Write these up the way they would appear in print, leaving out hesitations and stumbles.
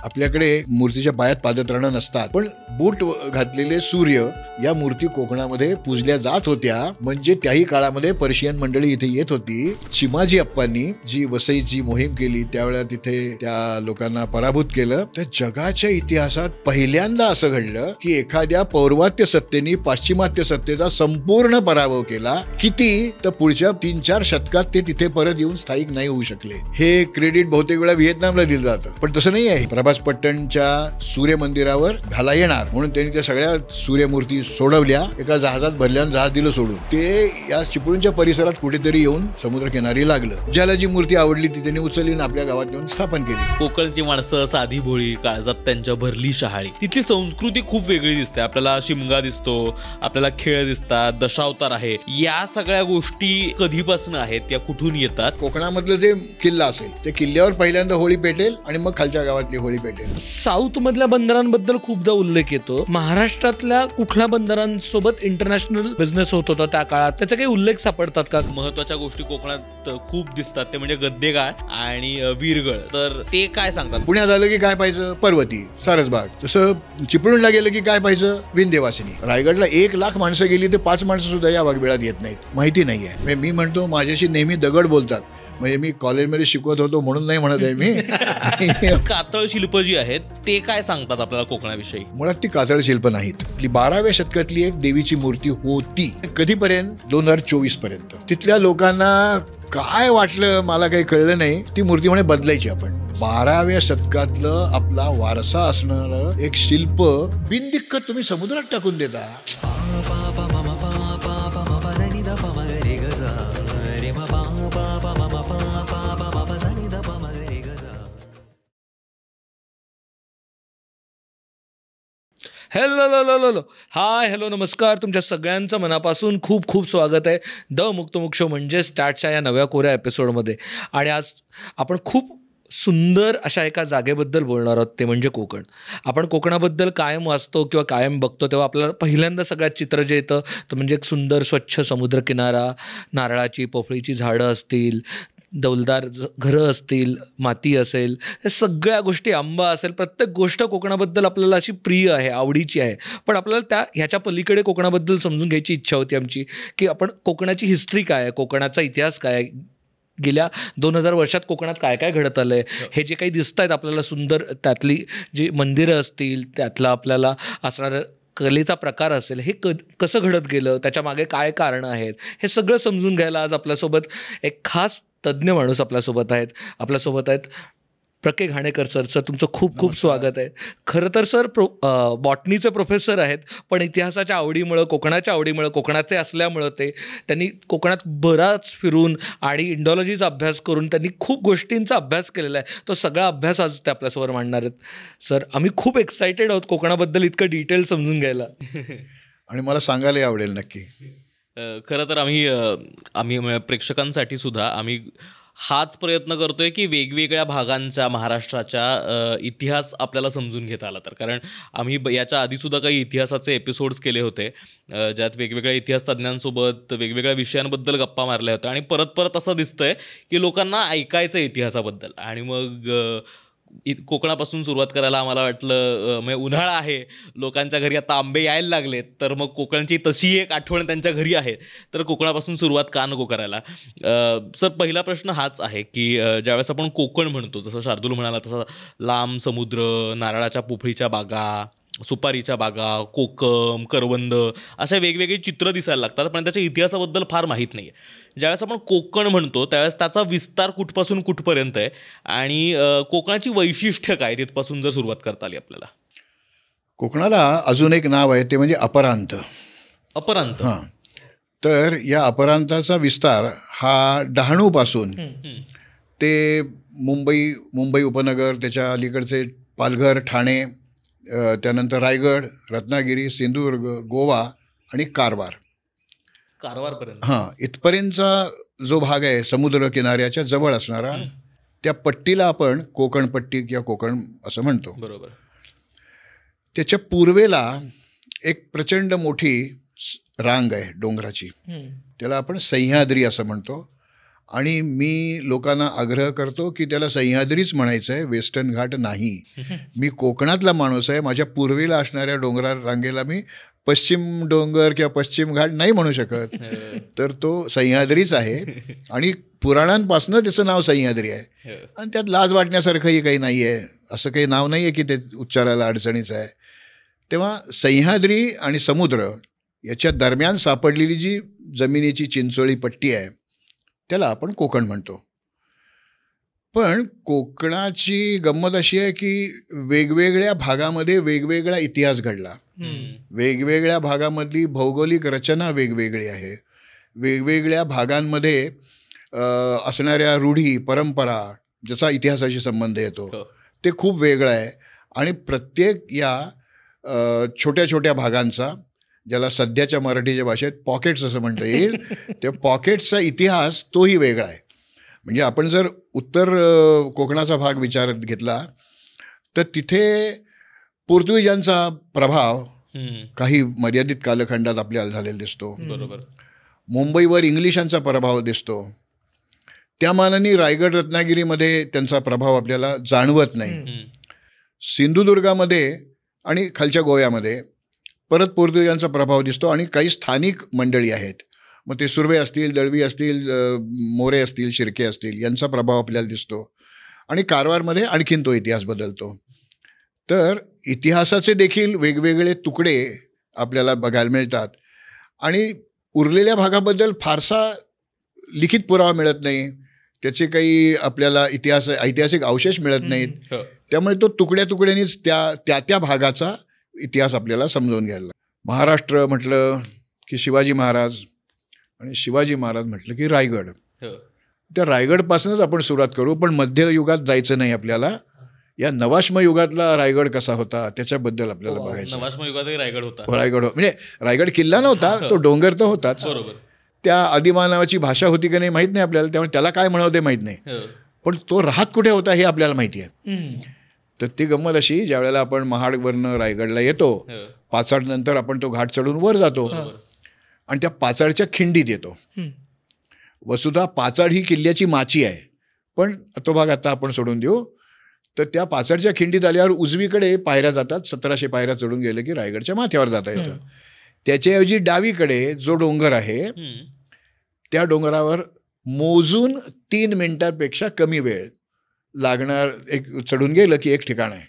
आपल्याकडे मूर्तीच्या पायात पादत्राणं नसतात, पण बूट घातलेले सूर्य या मूर्ती कोकणामध्ये पूजल्या जात होत्या. म्हणजे त्याही काळामध्ये पर्शियन मंडळी इथे येत होती. चिमाजी अप्पांनी जी वसईची मोहीम केली त्यावेळेला तिथे त्या लोकांना पराभूत केलं. तर जगाच्या इतिहासात पहिल्यांदा असं घडलं की एखाद्या पौर्वात्य सत्तेने पाश्चिमात्य सत्तेचा संपूर्ण पराभव केला. किती तर पुढच्या 3-4 शतकात ते तिथे परत येऊन स्थायिक नाही होऊ शकले. हे क्रेडिट बहुतेक वेळा व्हिएतनामला दिलं जातं, पण तसं नाही आहे. प्रभास पट्टणच्या सूर्य मंदिरावर घाला येणार म्हणून त्यांनी त्या सगळ्या सूर्यमूर्ती सोडवल्या. एका जहाजात भरल्यानं जहाज दिलं सोडून. ते या चिपळूणच्या परिसरात कुठेतरी येऊन समुद्रकिनारी लागलं. ज्याला जी मूर्ती आवडली ती त्यांनी उचलली आणि आपल्या गावात नेऊन स्थापन केली. कोकणची माणसं साधी भोळी, काळजात त्यांच्या भरली शहाळी. तिथली संस्कृती खूप वेगळी दिसते. आपल्याला शिमगा दिसतो, आपल्याला खेळ दिसतात, दशावतार आहे. या सगळ्या गोष्टी कधीपासून आहेत, या कुठून येतात? कोकणामधलं जे किल्ला असेल त्या किल्ल्यावर पहिल्यांदा होळी पेटेल आणि मग खालच्या गावातली होळी पेटेल. साऊथ मधल्या बंदरांबद्दल खूपदा उल्लेख येतो. महाराष्ट्रातल्या कुठल्या बंदरांसोबत इंटरनॅशनल बिझनेस होत होता त्या काळात, त्याचे काही उल्लेख सापडतात का? महत्वाच्या गोष्टी कोकणात खूप दिसतात, ते म्हणजे गद्देगाळ आणि वीरगळ. तर ते काय सांगतात? पुण्यात आलं की काय पाहिजे? पर्वती, सारसबाग. तसं चिपळूणला गेलं की काय पाहिजे? विंध्यवासिनी. रायगडला 1 लाख माणसं गेली तर 5 माणसं सुद्धा या वाघबिळात येत नाहीत. माहिती नाहीये. मी म्हणतो माझ्याशी नेहमी दगड बोलतात. म्हणजे मी कॉलेजमध्ये शिकवत होतो म्हणून नाही म्हणत आहे मी. कातळ शिल्प जी आहेत ते काय सांगतात आपल्याला कोकणाविषयी? मुळात ती कातळ शिल्प नाहीत. 12व्या शतकातली एक देवीची मूर्ती होती. कधीपर्यंत? 2024 पर्यंत. तिथल्या लोकांना काय वाटलं मला काही कळलं नाही. ती मूर्ती म्हणे बदलायची आपण. 12व्या शतकातलं आपला वारसा असणारं एक शिल्प बिनदिक्कत तुम्ही समुद्रात टाकून देता. हॅलो हाय हॅलो नमस्कार. तुमच्या सगळ्यांचं मनापासून खूप खूप स्वागत आहे द मुक्तमुक्त शो म्हणजे स्टार्टच्या या नव्या कोऱ्या एपिसोडमध्ये. आणि आज आपण खूप सुंदर अशा एका जागेबद्दल बोलणार आहोत, ते म्हणजे कोकण. आपण कोकणाबद्दल कायम वाचतो किंवा कायम बघतो तेव्हा आपल्याला पहिल्यांदा सगळ्यात चित्र जे येतं तर म्हणजे एक सुंदर स्वच्छ समुद्रकिनारा, नारळाची पोफळीची झाडं असतील, डौलदार घरं असतील, माती असेल, हे सगळ्या गोष्टी, आंबा असेल, प्रत्येक गोष्ट कोकणाबद्दल आपल्याला अशी प्रिय आहे, आवडीची आहे. पण आपल्याला ह्याच्या पलीकडे कोकणाबद्दल समजून घ्यायची इच्छा होती आमची, की आपण कोकणाची हिस्ट्री काय आहे, कोकणाचा इतिहास काय आहे, गेल्या 2000 वर्षात कोकणात काय काय घडत आलं आहे, हे जे काही दिसत आहेत आपल्याला सुंदर, त्यातली जी मंदिरं असतील, त्यातला आपल्याला असणारं कलेचा प्रकार असेल, हे कसं घडत गेलं, त्याच्या मागे काय कारणं आहेत, हे सगळं समजून घ्यायला आज आपल्यासोबत एक खास तज्ज्ञ माणूस आपल्यासोबत आहेत प्रके घाणेकर सर. सर तुमचं खूप खूप स्वागत आहे. खरं तर सर बॉटनीचे प्रोफेसर आहेत, पण इतिहासाच्या आवडीमुळं, कोकणाच्या आवडीमुळं, कोकणाचे असल्यामुळं त्यांनी कोकणात बराच फिरून आणि इंडॉलॉजीचा अभ्यास करून त्यांनी खूप गोष्टींचा अभ्यास केलेला आहे. तो सगळा अभ्यास आज ते आपल्यासमोर मांडणार आहेत. सर आम्ही खूप एक्सायटेड आहोत कोकणाबद्दल इतकं डिटेल समजून घ्यायला. आणि मला सांगायला आवडेल नक्की. खरं तर आम्ही प्रेक्षकांसाठी सुद्धा आम्ही हाच प्रयत्न करतोय की वेगवेगळ्या भागांचा महाराष्ट्राच्या इतिहास आपल्याला समजून घेता आला तर. कारण आम्ही याच्या आधीसुद्धा काही इतिहासाचे एपिसोड्स केले होते, ज्यात वेगवेगळ्या इतिहास तज्ज्ञांसोबत वेगवेगळ्या विषयांबद्दल गप्पा मारल्या होत्या. आणि परत असं दिसतंय की लोकांना ऐकायचं इतिहासाबद्दल. आणि मग कोकणापासून सुरुवात करायला आम्हाला वाटलं, म्हणजे उन्हाळा आहे, लोकांच्या घरी आता आंबे यायला लागलेत, तर मग कोकणची तशी एक आठवण त्यांच्या घरी आहे, तर कोकणापासून सुरुवात का नको करायला? सर पहिला प्रश्न हाच आहे की ज्यावेळेस आपण कोकण म्हणतो, जसं शार्दूल म्हणाला तसं लांब समुद्र, नारळाच्या पोफळीच्या बागा, सुपारीच्या बागा, कोकम, करवंद, अशा वेगवेगळी चित्र दिसायला लागतात, पण त्याच्या इतिहासाबद्दल फार माहीत नाही आहे. ज्यावेळेस आपण कोकण म्हणतो त्यावेळेस त्याचा विस्तार कुठपासून कुठपर्यंत आहे आणि कोकणाची वैशिष्ट्य काय, तिथपासून जर सुरुवात करता आली आपल्याला? कोकणाला अजून एक नाव आहे, ते म्हणजे अपरांत. अपरांत? हां. तर या अपरांताचा विस्तार हा डहाणूपासून ते मुंबई उपनगर, त्याच्या अलीकडचे पालघर, ठाणे, त्यानंतर रायगड, रत्नागिरी, सिंधुदुर्ग, गोवा आणि कारवारपर्यंत. हां, इथपर्यंतचा जो भाग आहे समुद्र किनाऱ्याच्या जवळ असणारा, त्या पट्टीला आपण कोकणपट्टी किंवा कोकण असं म्हणतो. बरोबर. त्याच्या पूर्वेला एक प्रचंड मोठी रांग आहे डोंगराची, त्याला आपण सह्याद्री असं म्हणतो. आणि मी लोकांना आग्रह करतो की त्याला सह्याद्रीच म्हणायचं आहे, वेस्टर्न घाट नाही. मी कोकणातला माणूस आहे. माझ्या पूर्वेला असणाऱ्या डोंगराळ रांगेला मी पश्चिम डोंगर किंवा पश्चिम घाट नाही म्हणू शकत. तर तो सह्याद्रीच आहे आणि पुराणांपासून त्याचं नाव सह्याद्री आहे आणि त्यात लाज वाटण्यासारखंही काही नाही आहे. असं काही नाव नाही आहे की ते उच्चारायला अडचणीचं आहे. तेव्हा सह्याद्री आणि समुद्र याच्या दरम्यान सापडलेली जी जमिनीची चिंचोळी पट्टी आहे त्याला आपण कोकण म्हणतो. पण कोकणाची गंमत अशी आहे की वेगवेगळ्या भागामध्ये वेगवेगळा इतिहास घडला. वेगवेगळ्या भागामधली भौगोलिक रचना वेगवेगळी आहे. वेगवेगळ्या भागांमध्ये असणाऱ्या रूढी परंपरा ज्याचा इतिहासाशी संबंध येतो ते खूप वेगळं आहे. आणि प्रत्येक या छोट्या छोट्या भागांचा, ज्याला सध्याच्या मराठीच्या भाषेत पॉकेट्स असं म्हणता येईल, त्या पॉकेट्सचा इतिहास तोही वेगळा आहे. म्हणजे आपण जर उत्तर कोकणाचा भाग विचारात घेतला तर तिथे पोर्तुगीजांचा प्रभाव काही मर्यादित कालखंडात आपल्याला झालेला दिसतो. बरोबर. मुंबईवर इंग्लिशांचा प्रभाव दिसतो. त्या मानाने रायगड रत्नागिरीमध्ये त्यांचा प्रभाव आपल्याला जाणवत नाही. सिंधुदुर्गामध्ये आणि खालच्या गोव्यामध्ये परत पोर्तुगीजांचा प्रभाव दिसतो आणि काही स्थानिक मंडळी आहेत, मग ते सुर्वे असतील, दळवी असतील, मोरे असतील, शिर्के असतील, यांचा प्रभाव आपल्याला दिसतो. आणि कारवारमध्ये आणखीन तो इतिहास बदलतो. तर इतिहासाचे देखील वेगवेगळे तुकडे आपल्याला बघायला मिळतात आणि उरलेल्या भागाबद्दल फारसा लिखित पुरावा मिळत नाही, त्याचे काही आपल्याला ऐतिहासिक अवशेष मिळत नाहीत. त्यामुळे तो तुकड्या तुकड्यांनीच त्या भागाचा इतिहास आपल्याला समजून घ्यायला. महाराष्ट्र म्हटलं की शिवाजी महाराज आणि शिवाजी महाराज म्हटलं की रायगड. त्या रायगडपासूनच आपण सुरुवात करू, पण मध्ययुगात जायचं नाही आपल्याला. या नवाश्म युगातला रायगड कसा होता त्याच्याबद्दल आपल्याला बघायचं. नवाश्म युगातही रायगड होता. रायगड म्हणजे रायगड किल्ला नव्हता, तो डोंगर तर होताच. बरोबर. त्या आदिमानवाची भाषा होती की नाही माहीत नाही आपल्याला, त्यामुळे त्याला काय म्हणावं ते माहीत नाही, पण तो राहत कुठे होता हे आपल्याला माहिती आहे. तर ती गंमत अशी, ज्या वेळेला आपण महाडवरनं रायगडला येतो, पाचाड आपण तो घाट चढून वर जातो आणि त्या पाचाडच्या खिंडीत येतो. वसुधा पाचाड ही किल्ल्याची माची आहे, पण तो भाग आता आपण सोडून देऊ. तर त्या पाचाडच्या खिंडीत आल्यावर उजवीकडे पायऱ्या जातात. 1700 पायऱ्या चढून गेले की रायगडच्या माथ्यावर जाता येतं. त्याच्याऐवजी डावीकडे जो डोंगर आहे त्या डोंगरावर मोजून 3 मिनिटांपेक्षा कमी वेळ लागणार एक चढून गेलं की एक ठिकाण आहे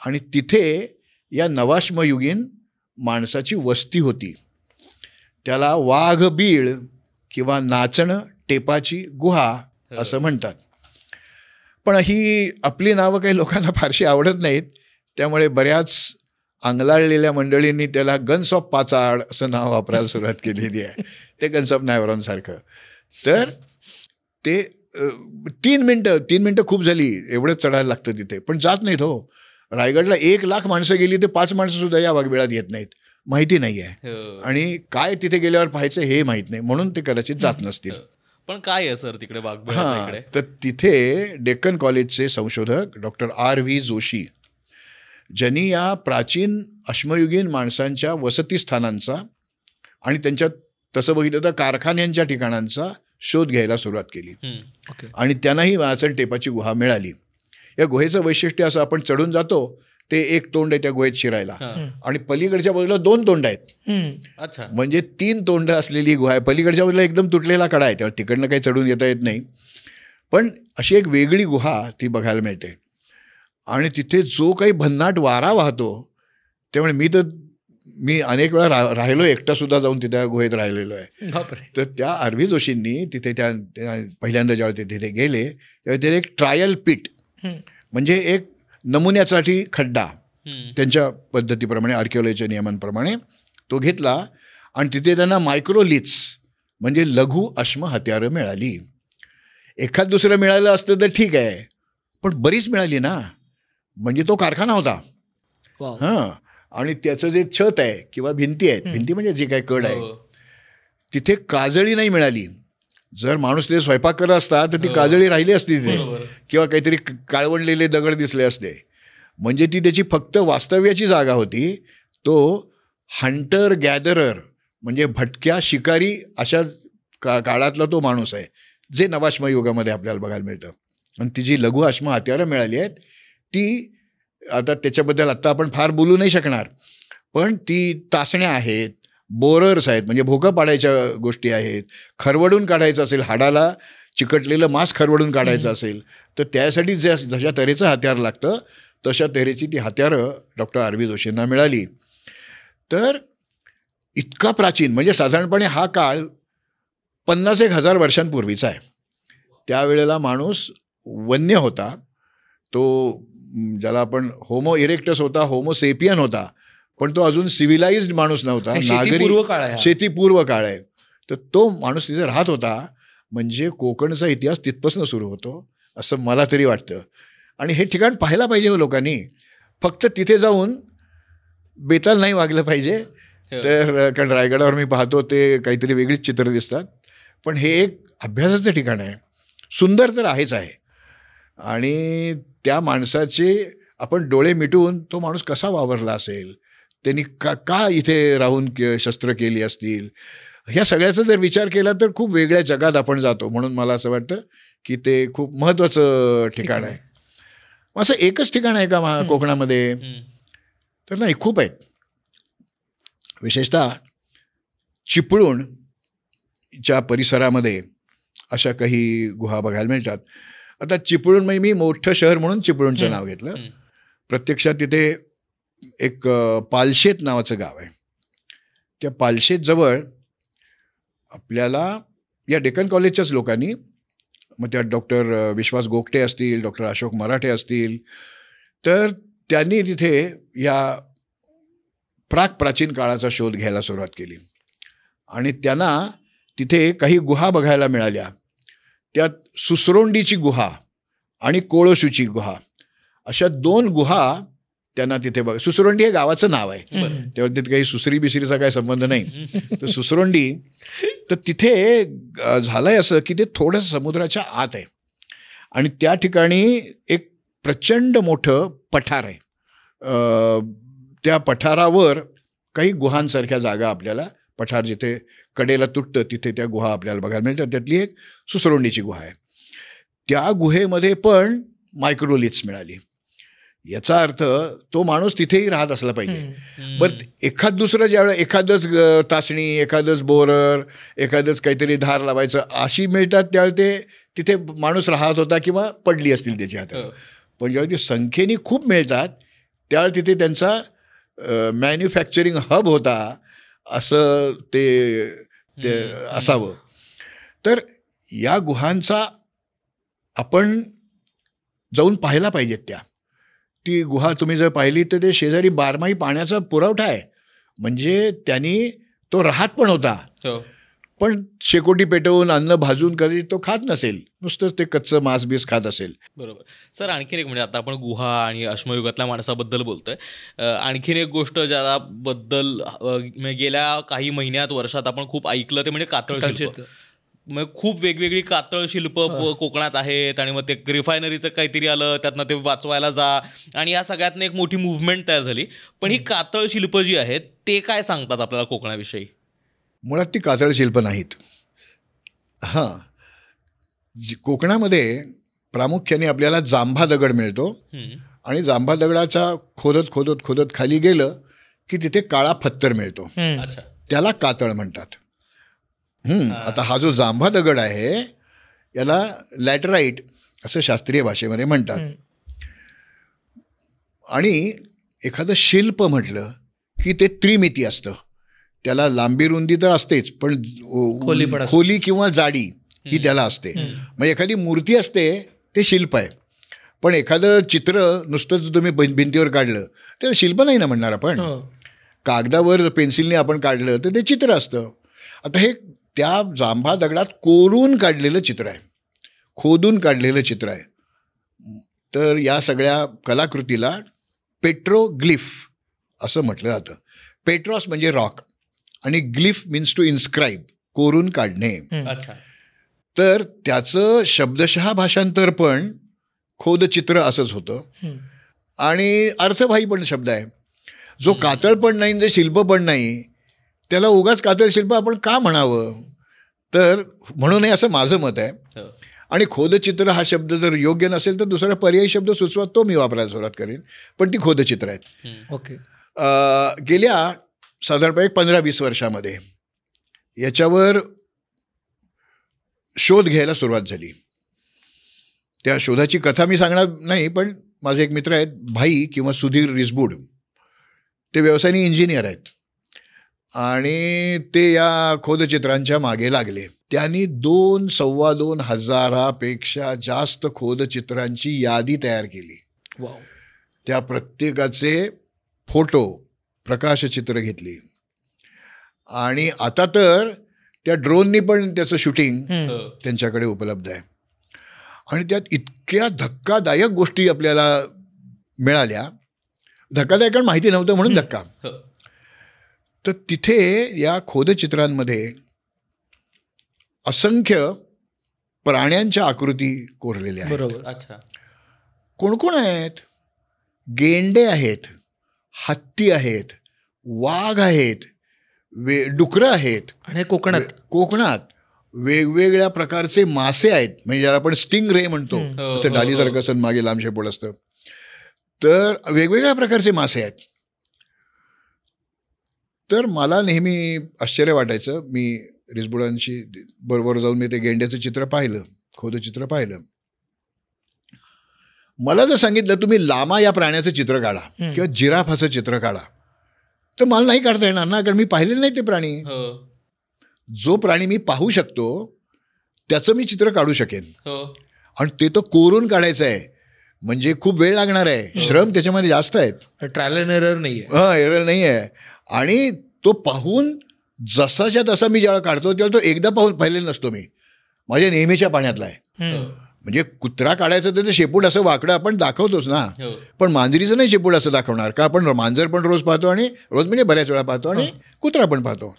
आणि तिथे या नवाश्मयुगीन माणसाची वस्ती होती. त्याला वाघबीळ किंवा नाचणं टेपाची गुहा असं म्हणतात. पण ही आपली नावं काही लोकांना फारशी आवडत नाहीत, त्यामुळे बऱ्याच आंगलाळलेल्या मंडळींनी त्याला गन्स ऑफ पाचाड असं नाव वापरायला सुरुवात केलेली आहे, ते गन्स ऑफ नायव्हरॉनसारखं. तर ते 3 मिनटं खूप झाली, एवढंच चढायला लागतं तिथे, पण जात नाहीत हो. रायगडला 1,00,000 माणसं गेली तर 5 माणसंसुद्धा या वाघबिळात येत नाहीत, माहिती नाही आहे. आणि काय तिथे गेल्यावर पाहायचं हे माहीत नाही, म्हणून ते कदाचित जात नसतील. पण काय आहे सर तिकडे हां, तर तिथे डेक्कन कॉलेजचे संशोधक डॉक्टर R.V. जोशी, ज्यांनी या प्राचीन अश्मयुगीन माणसांच्या वसतिस्थानांचा आणि त्यांच्यात तसं बघितलं तर कारखान्यांच्या ठिकाणांचा शोध घ्यायला सुरुवात केली आणि त्यांनाही नाचण टेपाची गुहा मिळाली. या गुहेचं वैशिष्ट्य असं, आपण चढून जातो ते एक तोंड आहे त्या गुहेत शिरायला आणि पलीकडच्या बाजूला 2 तोंड आहेत. अच्छा, म्हणजे 3 तोंड असलेली गुहा आहे. पलीकडच्या बाजूला एकदम तुटलेला कडा आहे, तेव्हा तिकडनं काही चढून येता येत नाही, पण अशी एक वेगळी गुहा ती बघायला मिळते. आणि तिथे जो काही भन्नाट वारा वाहतो, त्यामुळे मी अनेक वेळा राहिलो, एकटासुद्धा जाऊन तिथे गुहेत राहिलेलो आहे. तर त्या R.V. जोशींनी तिथे त्या पहिल्यांदा जेव्हा ते तिथे गेले तेव्हा तिथे एक ट्रायल पिट म्हणजे एक नमुन्यासाठी खड्डा त्यांच्या पद्धतीप्रमाणे, आर्किओलॉजीच्या नियमांप्रमाणे तो घेतला आणि तिथे त्यांना मायक्रोलिथ्स म्हणजे लघु अश्म हत्यारं मिळाली. एखाद दुसरं मिळालं असतं तर ठीक आहे, पण बरीच मिळाली ना, म्हणजे तो कारखाना होता. हां, आणि त्याचं जे छत आहे किंवा भिंती आहेत, भिंती म्हणजे जे काही कड आहे, तिथे काजळी नाही मिळाली. जर माणूस ते स्वयंपाक करत असता तर ती काजळी राहिली असती तिथे, किंवा काहीतरी काळवणलेले दगड दिसले असते. म्हणजे ती त्याची फक्त वास्तव्याची जागा होती. तो हंटर गॅदरर म्हणजे भटक्या शिकारी अशा काळातला तो माणूस आहे. जे नवाश्म युगामध्ये आपल्याला बघायला मिळतं. आणि ती जी लघु अश्म हत्यारं मिळाली आहेत ती आता त्याच्याबद्दल आत्ता आपण फार बोलू नाही शकणार, पण ती तासण्या आहेत, बोरर्स आहेत, म्हणजे भोकं पाडायच्या गोष्टी आहेत. खरवडून काढायचं असेल, हाडाला चिकटलेलं मांस खरवडून काढायचं असेल तर त्यासाठी जशा तऱ्हेचं हत्यार लागतं तशा तऱ्हेची ती हत्यारं डॉक्टर आर व्ही जोशींना मिळाली. तर इतका प्राचीन, म्हणजे साधारणपणे हा काळ 50,000 वर्षांपूर्वीचा आहे. त्यावेळेला माणूस वन्य होता, तो ज्याला आपण होमो इरेक्टस होता, होमो सेपियन होता, पण तो अजून सिव्हिलाइज्ड माणूस नव्हता, शेतीपूर्व काळ आहे. शेतीपूर्व काळ आहे. तर तो माणूस तिथे राहत होता. म्हणजे कोकणचा इतिहास तिथपासून सुरू होतो असं मला तरी वाटतं. आणि हे ठिकाण पाहायला पाहिजे हो लोकांनी. फक्त तिथे जाऊन बेताल नाही वागलं पाहिजे. तर कारण रायगडावर मी पाहतो ते काहीतरी वेगळीच चित्र दिसतात, पण हे एक अभ्यासाचं ठिकाण आहे. सुंदर तर आहेच आहे. आणि त्या माणसाचे आपण डोळे मिटून तो माणूस कसा वावरला असेल, त्यांनी का इथे राहून शस्त्र केली असतील, ह्या सगळ्याचा जर विचार केला तर खूप वेगळ्या जगात आपण जातो. म्हणून मला असं वाटतं की ते खूप महत्त्वाचं ठिकाण आहे. असं एकच ठिकाण आहे का कोकणामध्ये? तर नाही, खूप आहेत. विशेषतः चिपळूणच्या परिसरामध्ये अशा काही गुहा बघायला मिळतात. आता चिपळूण म्हणजे मी मोठं शहर म्हणून चिपळूणचं नाव घेतलं. प्रत्यक्षात तिथे एक पालशेत नावाचं गाव आहे. त्या पालशेतजवळ आपल्याला या डेक्कन कॉलेजच्याच लोकांनी, मग त्यात डॉक्टर विश्वास गोगटे असतील, डॉक्टर अशोक मराठे असतील, तर त्यांनी तिथे या प्राचीन काळाचा शोध घ्यायला सुरुवात केली. आणि त्यांना तिथे काही गुहा बघायला मिळाल्या. त्यात सुसरोंडीची गुहा आणि कोळोशूची गुहा अशा 2 गुहा त्यांना तिथे बघ. सुसरोंडी हे गावाचं नाव आहे, तेव्हा तिथे काही सुसरी बिसरीचा काही संबंध नाही. तर सुसरोंडी, तर तिथे झालंय असं की ते थोडंसं समुद्राच्या आत आहे आणि त्या ठिकाणी एक प्रचंड मोठं पठार आहे. त्या पठारावर काही गुहांसारख्या जागा आपल्याला, पठार जिथे कडेला तुटतं तिथे त्या गुहा आपल्याला बघायला मिळतात. त्यातली एक सुसरोंडीची गुहा आहे. त्या गुहेमध्ये पण मायक्रोलिथ्स मिळाली. याचा अर्थ तो माणूस तिथेही राहत असला पाहिजे. बरं, एखाद दुसरं ज्यावेळेला एखादंच तासणी, एखादंच बोरर, एखादंच काहीतरी धार लावायचं अशी मिळतात त्यावेळी ते तिथे माणूस राहत होता किंवा पडली असतील त्याची हातात. पण ज्यावेळी ते संख्येने खूप मिळतात त्यावेळी तिथे त्यांचा मॅन्युफॅक्चरिंग हब होता असं ते असावं. तर या गुहांचा आपण जाऊन पाहायला पाहिजेत. ती गुहा तुम्ही जर पाहिली तर ते शेजारी बारमाही पाण्याचा पुरवठा आहे. म्हणजे त्यांनी तो राहत पण होता, पण शेकोटी पेटवून अन्न भाजून कधी तो खात नसेल, नुसतंच ते कच्चं मांस बीस खात असेल. बरोबर. सर, आणखीन एक, म्हणजे आता आपण गुहा आणि अश्मयुगातल्या माणसाबद्दल बोलतोय, आणखीन एक गोष्ट ज्याबद्दल गेल्या काही महिन्यात वर्षात आपण खूप ऐकलं ते म्हणजे कातळ शिल्प. मग खूप वेगवेगळी कातळ शिल्प कोकणात आहेत आणि मग ते रिफायनरीचं काहीतरी आलं, त्यातनं ते वाचवायला जा, आणि या सगळ्यातनं एक मोठी मूव्हमेंट तयार झाली. पण ही कातळ शिल्प जी आहेत ते काय सांगतात आपल्याला कोकणाविषयी? मुळात ती कातळ शिल्प नाहीत. कोकणामध्ये प्रामुख्याने आपल्याला जांभा दगड मिळतो आणि जांभा दगडाचा खोदत खोदत खोदत खाली गेलं की तिथे काळा पत्थर मिळतो. त्याला कातळ म्हणतात. आता हा जो जांभा दगड आहे याला लॅटराईट असं शास्त्रीय भाषेमध्ये म्हणतात. आणि एखादं शिल्प म्हटलं की ते त्रिमिती असतं. त्याला लांबी रुंदी तर असतेच, पण खोली किंवा जाडी ही त्याला असते. मग एखादी मूर्ती असते ते शिल्प आहे, पण एखादं चित्र नुसतंच तुम्ही भिंतीवर काढलं तर शिल्प नाही ना म्हणणार आपण. कागदावर पेन्सिलने आपण काढलं तर ते चित्र असतं. आता हे त्या जांभा दगडात कोरून काढलेलं चित्र आहे, खोदून काढलेलं चित्र आहे. तर या सगळ्या कलाकृतीला पेट्रोग्लिफ असं म्हटलं जातं. पेट्रॉस म्हणजे रॉक आणि ग्लिफ मीन्स टू इन्स्क्राईब, कोरून काढणे. तर त्याचं शब्दशः भाषांतर पण खोदचित्र असंच होतं आणि अर्थभाई पण शब्द आहे. जो कातळ पण नाही, जे शिल्प पण नाही, त्याला उगाच कातळ शिल्प आपण का म्हणावं? तर म्हणून हे असं माझं मत आहे. हो. आणि खोदचित्र हा शब्द जर योग्य नसेल तर दुसरा पर्यायी शब्द सुचवा, तो मी वापरायला सुरुवात करेन. पण ती खोदचित्र आहेत. हम्म. ओके. गेल्या साधारणपणे 15-20 वर्षामध्ये याच्यावर शोध घ्यायला सुरुवात झाली. त्या शोधाची कथा मी सांगणार नाही, पण माझे एक मित्र आहेत भाई किंवा सुधीर रिसबूड. ते व्यवसायाने इंजिनियर आहेत आणि ते या खोदचित्रांच्या मागे लागले. त्यांनी 2-2.25 हजारापेक्षा जास्त खोदचित्रांची यादी तयार केली. वाव. त्या प्रत्येकाचे फोटो, प्रकाशचित्र घेतली आणि आता तर त्या ड्रोननी पण त्याचं शूटिंग हम्म. हो. त्यांच्याकडे उपलब्ध आहे. आणि त्यात इतक्या धक्कादायक गोष्टी आपल्याला मिळाल्या. धक्कादायक कारण माहिती नव्हतं म्हणून धक्का. हो. तर तिथे या खोदचित्रांमध्ये असंख्य प्राण्यांच्या आकृती कोरलेल्या आहेत. बरोबर. अच्छा. कोण कोण आहेत? गेंडे आहेत, हत्ती आहेत, वाघ आहेत, डुकरं आहेत. आणि कोकणात वेगवेगळ्या प्रकारचे मासे आहेत, म्हणजे ज्याला आपण स्टिंग रे म्हणतो, हम्म. असं डालीसारखं असं मागे लांब शेपूट असतं. तर वेगवेगळ्या प्रकारचे मासे आहेत. तर मला नेहमी आश्चर्य वाटायचं. मी रिसबुडांशी बरोबर जाऊन मी ते गेंड्याचं चित्र पाहिलं, खोदचित्र पाहिलं. मला जर सांगितलं तुम्ही लामा या प्राण्याचं चित्र काढा किंवा जिराफाचं चित्र काढा, तर मला नाही काढता येणार ना, कारण मी पाहिलेलं नाही ते प्राणी. हो. जो प्राणी मी पाहू शकतो त्याचं मी चित्र काढू शकेन. हो. आणि ते तर कोरून काढायचं आहे, म्हणजे खूप वेळ लागणार आहे, श्रम त्याच्यामध्ये जास्त आहेत. ट्रायल अँड एरर नाही आहे. हां, एरर नाही आहे. आणि तो पाहून जसाच्या तसा मी ज्यावेळेला काढतो त्यावेळेला तो एकदा पाहिलेला नसतो मी, माझ्या नेहमीच्या पाण्यातला आहे. हम्म. म्हणजे कुत्रा काढायचं तर ते शेपूट असं वाकडं आपण दाखवतोच ना, हो. पण मांजरीचं नाही शेपूट असं दाखवणार का? आपण मांजर पण रोज पाहतो, आणि रोज म्हणजे बऱ्याच वेळा पाहतो, आणि कुत्रा पण पाहतो.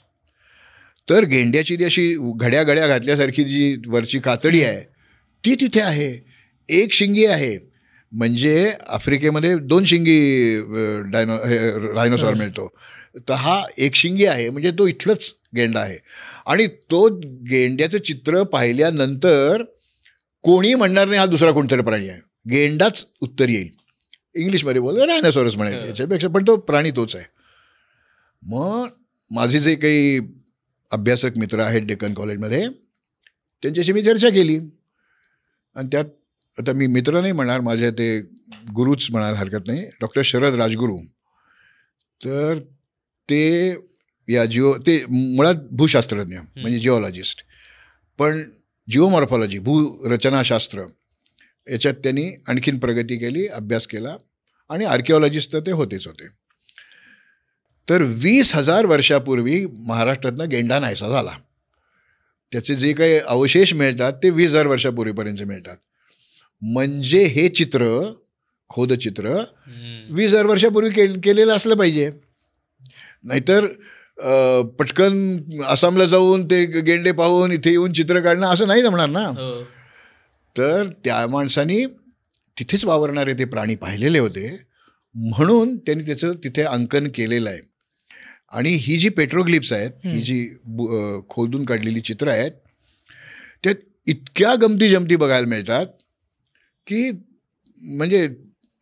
तर गेंड्याची ती अशी घड्या घातल्यासारखी जी वरची कातडी आहे ती तिथे आहे. एक शिंगी आहे, म्हणजे आफ्रिकेमध्ये 2 शिंगी रायनोसॉर मिळतो, तर हा एक शिंगी आहे, म्हणजे तो इथलंच गेंडा आहे. आणि तो गेंड्याचं चित्र पाहिल्यानंतर कोणी म्हणणार नाही हा दुसरा कोणतरी प्राणी आहे, गेंडाच उत्तर येईल. इंग्लिशमध्ये बोल रायनोसॉरस म्हणेल याच्यापेक्षा, पण तो प्राणी तोच आहे. मग माझे जे काही अभ्यासक मित्र आहेत डेक्कन कॉलेजमध्ये, त्यांच्याशी मी चर्चा केली. आणि त्यात आता मी मित्र नाही म्हणणार, माझे ते गुरुच म्हणायला हरकत नाही, डॉक्टर शरद राजगुरू. तर ते या ते मुळात भूशास्त्रज्ञ म्हणजे जिओलॉजिस्ट, पण जिओमॉर्फॉलॉजी भूरचनाशास्त्र याच्यात त्यांनी आणखीन प्रगती केली, अभ्यास केला, आणि आर्किओलॉजिस्ट तर ते होतेच होते. तर 20,000 वर्षापूर्वी महाराष्ट्रातनं गेंडा नाहीसा झाला. त्याचे जे काही अवशेष मिळतात ते 20,000 वर्षापूर्वीपर्यंत मिळतात. म्हणजे हे चित्र, खोदचित्र 20,000 वर्षापूर्वी केलेलं असलं पाहिजे. नाहीतर पटकन आसामला जाऊन ते गेंडे पाहून इथे येऊन चित्र काढणं असं नाही जमणार ना. तर त्या माणसांनी तिथेच वावरणारे ते प्राणी पाहिलेले होते, म्हणून त्यांनी त्याचं तिथे अंकन केलेलं आहे. आणि ही जी पेट्रोग्लिप्स आहेत, ही जी खोदून काढलेली चित्र आहेत, त्यात इतक्या गमती जमती बघायला मिळतात की म्हणजे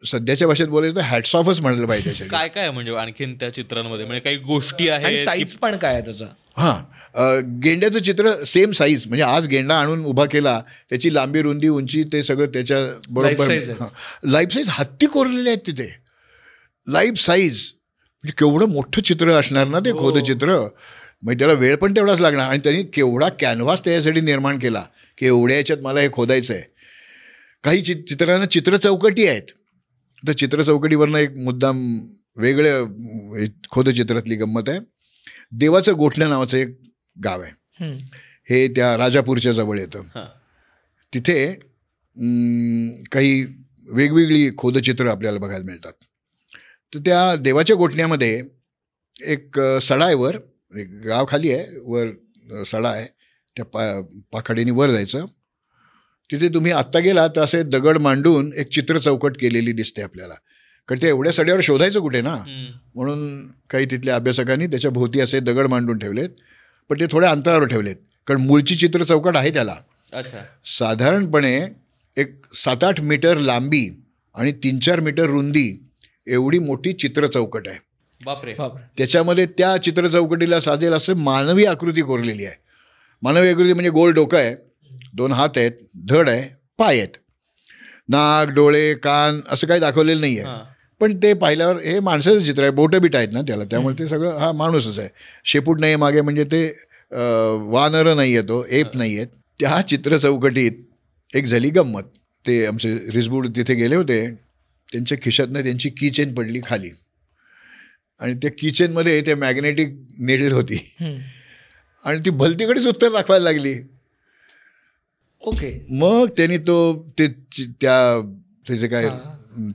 सध्याच्या भाषेत बोलायचं तर हॅट्स ऑफच म्हणायला पाहिजे. काय काय म्हणजे आणखीन त्या चित्रांमध्ये म्हणजे काही गोष्टी आहेत, साईज पण काय आहे त्याचा? हां, गेंड्याचं चित्र सेम साईज, म्हणजे आज गेंडा आणून उभा केला, त्याची लांबी, रुंदी, उंची ते सगळं त्याच्या बरोबर लाईफ साईज. हत्ती कोरलेले आहेत तिथे, लाईफ साईज. म्हणजे केवढं मोठं चित्र असणार ना ते खोदचित्र, म्हणजे त्याला वेळ पण तेवढाच लागणार. आणि त्यांनी केवढा कॅनव्हास त्याच्यासाठी निर्माण केला की एवढ्या याच्यात मला हे खोदायचं आहे. काही चित्रांना चित्र चौकटी आहेत, तर चित्र चौकटीवरनं एक मुद्दाम वेगळ्या खोदचित्रातली गंमत आहे. देवाचं गोठणं नावाचं एक गाव आहे, हे त्या राजापूरच्या जवळ येतं. तिथे काही वेगवेगळी खोदचित्र आपल्याला बघायला मिळतात. तर त्या देवाच्या गोठण्यामध्ये एक सडा आहे, वर एक गाव खाली आहे, वर सडा आहे, त्या पाखाडीने वर जायचं. तिथे तुम्ही आत्ता गेला तर असे दगड मांडून एक चित्र चौकट केलेली दिसते आपल्याला, कारण ते एवढ्या सड्यावर शोधायचं कुठे ना, म्हणून काही तिथल्या अभ्यासकांनी त्याच्या भोवती असे दगड मांडून ठेवलेत, पण ते थोड्या अंतरावर ठेवलेत, कारण मूळची चित्र चौकट आहे त्याला. अच्छा. साधारणपणे एक 7-8 मीटर लांबी आणि 3-4 मीटर रुंदी एवढी मोठी चित्र चौकट आहे. बापरे. त्याच्यामध्ये त्या चित्र चौकटीला साजेल असं मानवी आकृती कोरलेली आहे. मानवी आकृती म्हणजे गोल डोकं आहे, 2 हात आहेत, धड आहे, पाय आहेत, नाक, डोळे, कान असं काही दाखवलेलं नाही आहे. पण ते पाहिल्यावर हे माणसाचं चित्र आहे, बोटं बीट आहेत ना त्याला, त्यामुळे ते सगळं हा माणूसच आहे. शेपूट नाही मागे, म्हणजे ते वानरं नाही आहे, तो एप नाही आहेत. त्या चित्र चौकटीत एक झाली गंमत. ते आमचे रिसबूड तिथे गेले होते, त्यांच्या खिशातनं त्यांची कीचेन पडली खाली आणि त्या कीचेनमध्ये ते मॅग्नेटिक नेडल होती आणि ती भलतीकडेच उत्तर दाखवायला लागली. ओके. मग त्यांनी त्याचे काय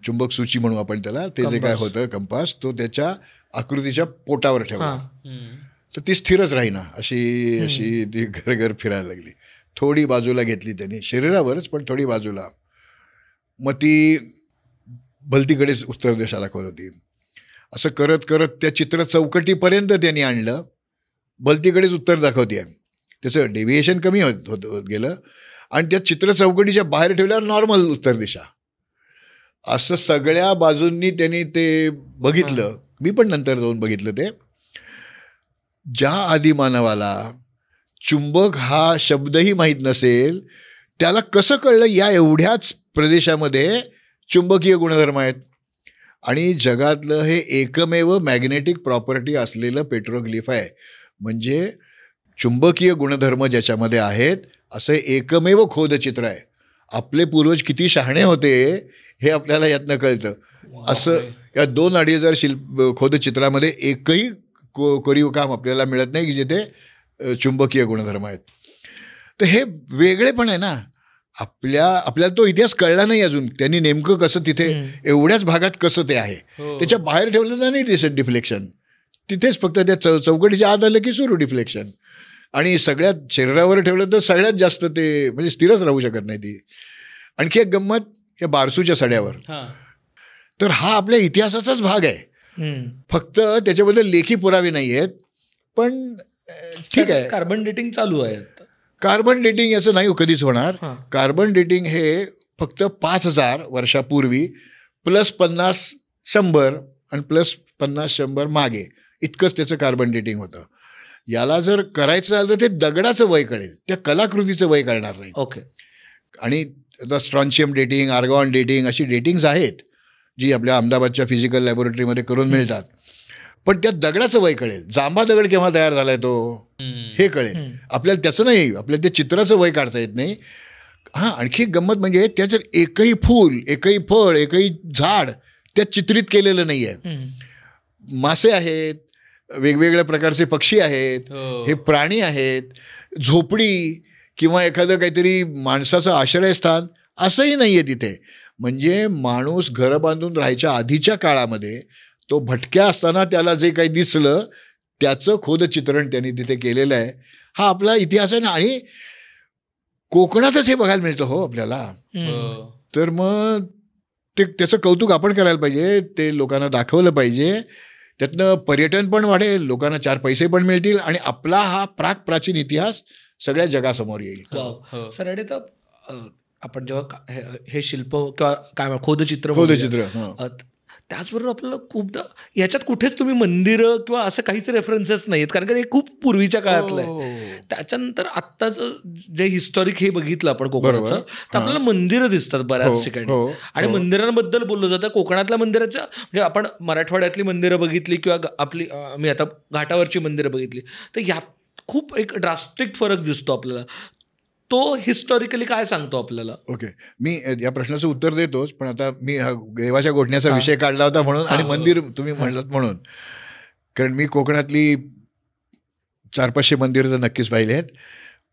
चुंबक सूची म्हणू आपण त्याला, ते जे काय होतं कंपास, तो त्याच्या आकृतीच्या पोटावर ठेवला. तर ती स्थिरच राहीना, अशी ती घर फिरायला लागली. थोडी बाजूला घेतली त्यांनी, शरीरावरच पण थोडी बाजूला, मग ती भलतीकडेच उत्तर दिशा दाखवत होती. असं करत करत त्या चित्र चौकटीपर्यंत त्यांनी आणलं, भलतीकडेच उत्तर दाखवते आहे. त्याचं डेव्हिएशन कमी होत गेलं आणि त्या चित्र चौकटीच्या बाहेर ठेवल्यावर नॉर्मल उत्तर दिशा. असं सगळ्या बाजूंनी त्यांनी ते बघितलं. मी पण नंतर जाऊन बघितलं. ते ज्या आदिमानवाला चुंबक हा शब्दही माहीत नसेल, त्याला कसं कळलं या एवढ्याच प्रदेशामध्ये चुंबकीय गुणधर्म आहेत. आणि जगातलं हे एकमेव मॅग्नेटिक प्रॉपर्टी असलेलं पेट्रोग्लिफ आहे. म्हणजे चुंबकीय गुणधर्म ज्याच्यामध्ये आहेत असं एकमेव खोदचित्र आहे. आपले पूर्वज किती शहाणे होते हे आपल्याला यातनं कळतं. असं या 2-2.5 खोदचित्रामध्ये एकही कोरीव काम आपल्याला मिळत नाही की जिथे चुंबकीय गुणधर्म आहेत. तर हे वेगळे पण आहे ना. आपल्याला तो इतिहास कळला नाही अजून, त्यांनी नेमकं कसं तिथे एवढ्याच भागात कसं ते आहे. त्याच्या बाहेर ठेवलं तर नाही दिसत डिफ्लेक्शन, तिथेच फक्त त्या चौकटीच्या आत आलं की सुरू डिफ्लेक्शन. आणि सगळ्यात शरीरावर ठेवलं तर सगळ्यात जास्त ते म्हणजे स्थिरच राहू शकत नाही ती. आणखी एक गंमत, या बारसूच्या सड्यावर, तर हा आपल्या इतिहासाचाच भाग आहे. फक्त त्याच्याबद्दल लेखी पुरावे नाही आहेत, पण ठीक आहे. कार्बन डेटिंग चालू आहे. कार्बन डेटिंग याचं नाही कधीच होणार. कार्बन डेटिंग हे फक्त 5,000 वर्षापूर्वी +50-100 आणि +50-100 मागे इतकंच त्याचं कार्बन डेटिंग होतं. याला जर करायचं झालं तर ते दगडाचं वय कळेल, त्या कलाकृतीचं वय कळणार नाही. ओके. आणि आता स्ट्रॉन्शियम डेटिंग, आर्गॉन डेटिंग अशी डेटिंग्स आहेत जी आपल्या अहमदाबादच्या फिजिकल लॅबोरेटरीमध्ये करून मिळतात. पण त्या दगडाचं वय कळेल, जांभा दगड केव्हा तयार झालाय तो हे कळेल. आपल्याला त्याचं नाही, आपल्याला त्या चित्राचं वय काढता येत नाही. हां, आणखी गंमत म्हणजे त्याच्यात एकही फूल, एकही फळ, एकही झाड त्यात चित्रित केलेलं नाही आहे. मासे आहेत, वेगवेगळ्या प्रकारचे पक्षी आहेत, हे प्राणी आहेत, झोपडी किंवा एखादं काहीतरी माणसाचं आश्रयस्थान असंही नाही आहे तिथे. म्हणजे माणूस घरं बांधून राहायच्या आधीच्या काळामध्ये तो भटक्या असताना त्याला जे काही दिसलं त्याचं खोदचित्रण त्यांनी तिथे केलेलं आहे. हा आपला इतिहास आहे ना. आणि कोकणातच हे बघायला मिळतं हो आपल्याला. तर मग त्याचं कौतुक आपण करायला पाहिजे, ते लोकांना दाखवलं पाहिजे. त्यातनं पर्यटन पण वाढेल, लोकांना 4 पैसे पण मिळतील आणि आपला हा प्राचीन इतिहास सगळ्या जगासमोर येईल. सर, आणि तर आपण जेव्हा हे शिल्प किंवा काय खोदचित्र त्याचबरोबर आपल्याला खूपदा याच्यात कुठेच तुम्ही मंदिरं किंवा असं काहीच रेफरन्सेस नाही आहेत, कारण का हे खूप पूर्वीच्या काळातलं आहे. त्याच्यानंतर आत्ताचं जे हिस्टॉरिक हे बघितलं आपण कोकणाचं, तर आपल्याला मंदिरं दिसतात बऱ्याच ठिकाणी. आणि मंदिरांबद्दल बोललं जातं. कोकणातल्या मंदिराच्या म्हणजे आपण मराठवाड्यातली मंदिरं बघितली किंवा आपली मी आता घाटावरची मंदिरं बघितली, तर यात खूप एक ड्रास्टिक फरक दिसतो आपल्याला. तो हिस्टॉरिकली काय सांगतो आपल्याला? ओके, मी या प्रश्नाचं उत्तर देतोच, पण आता मी देवाच्या गोठण्याचा विषय काढला होता म्हणून आणि मंदिर तुम्ही म्हणलात म्हणून, कारण मी कोकणातली 400-500 मंदिरं तर नक्कीच पाहिली आहेत,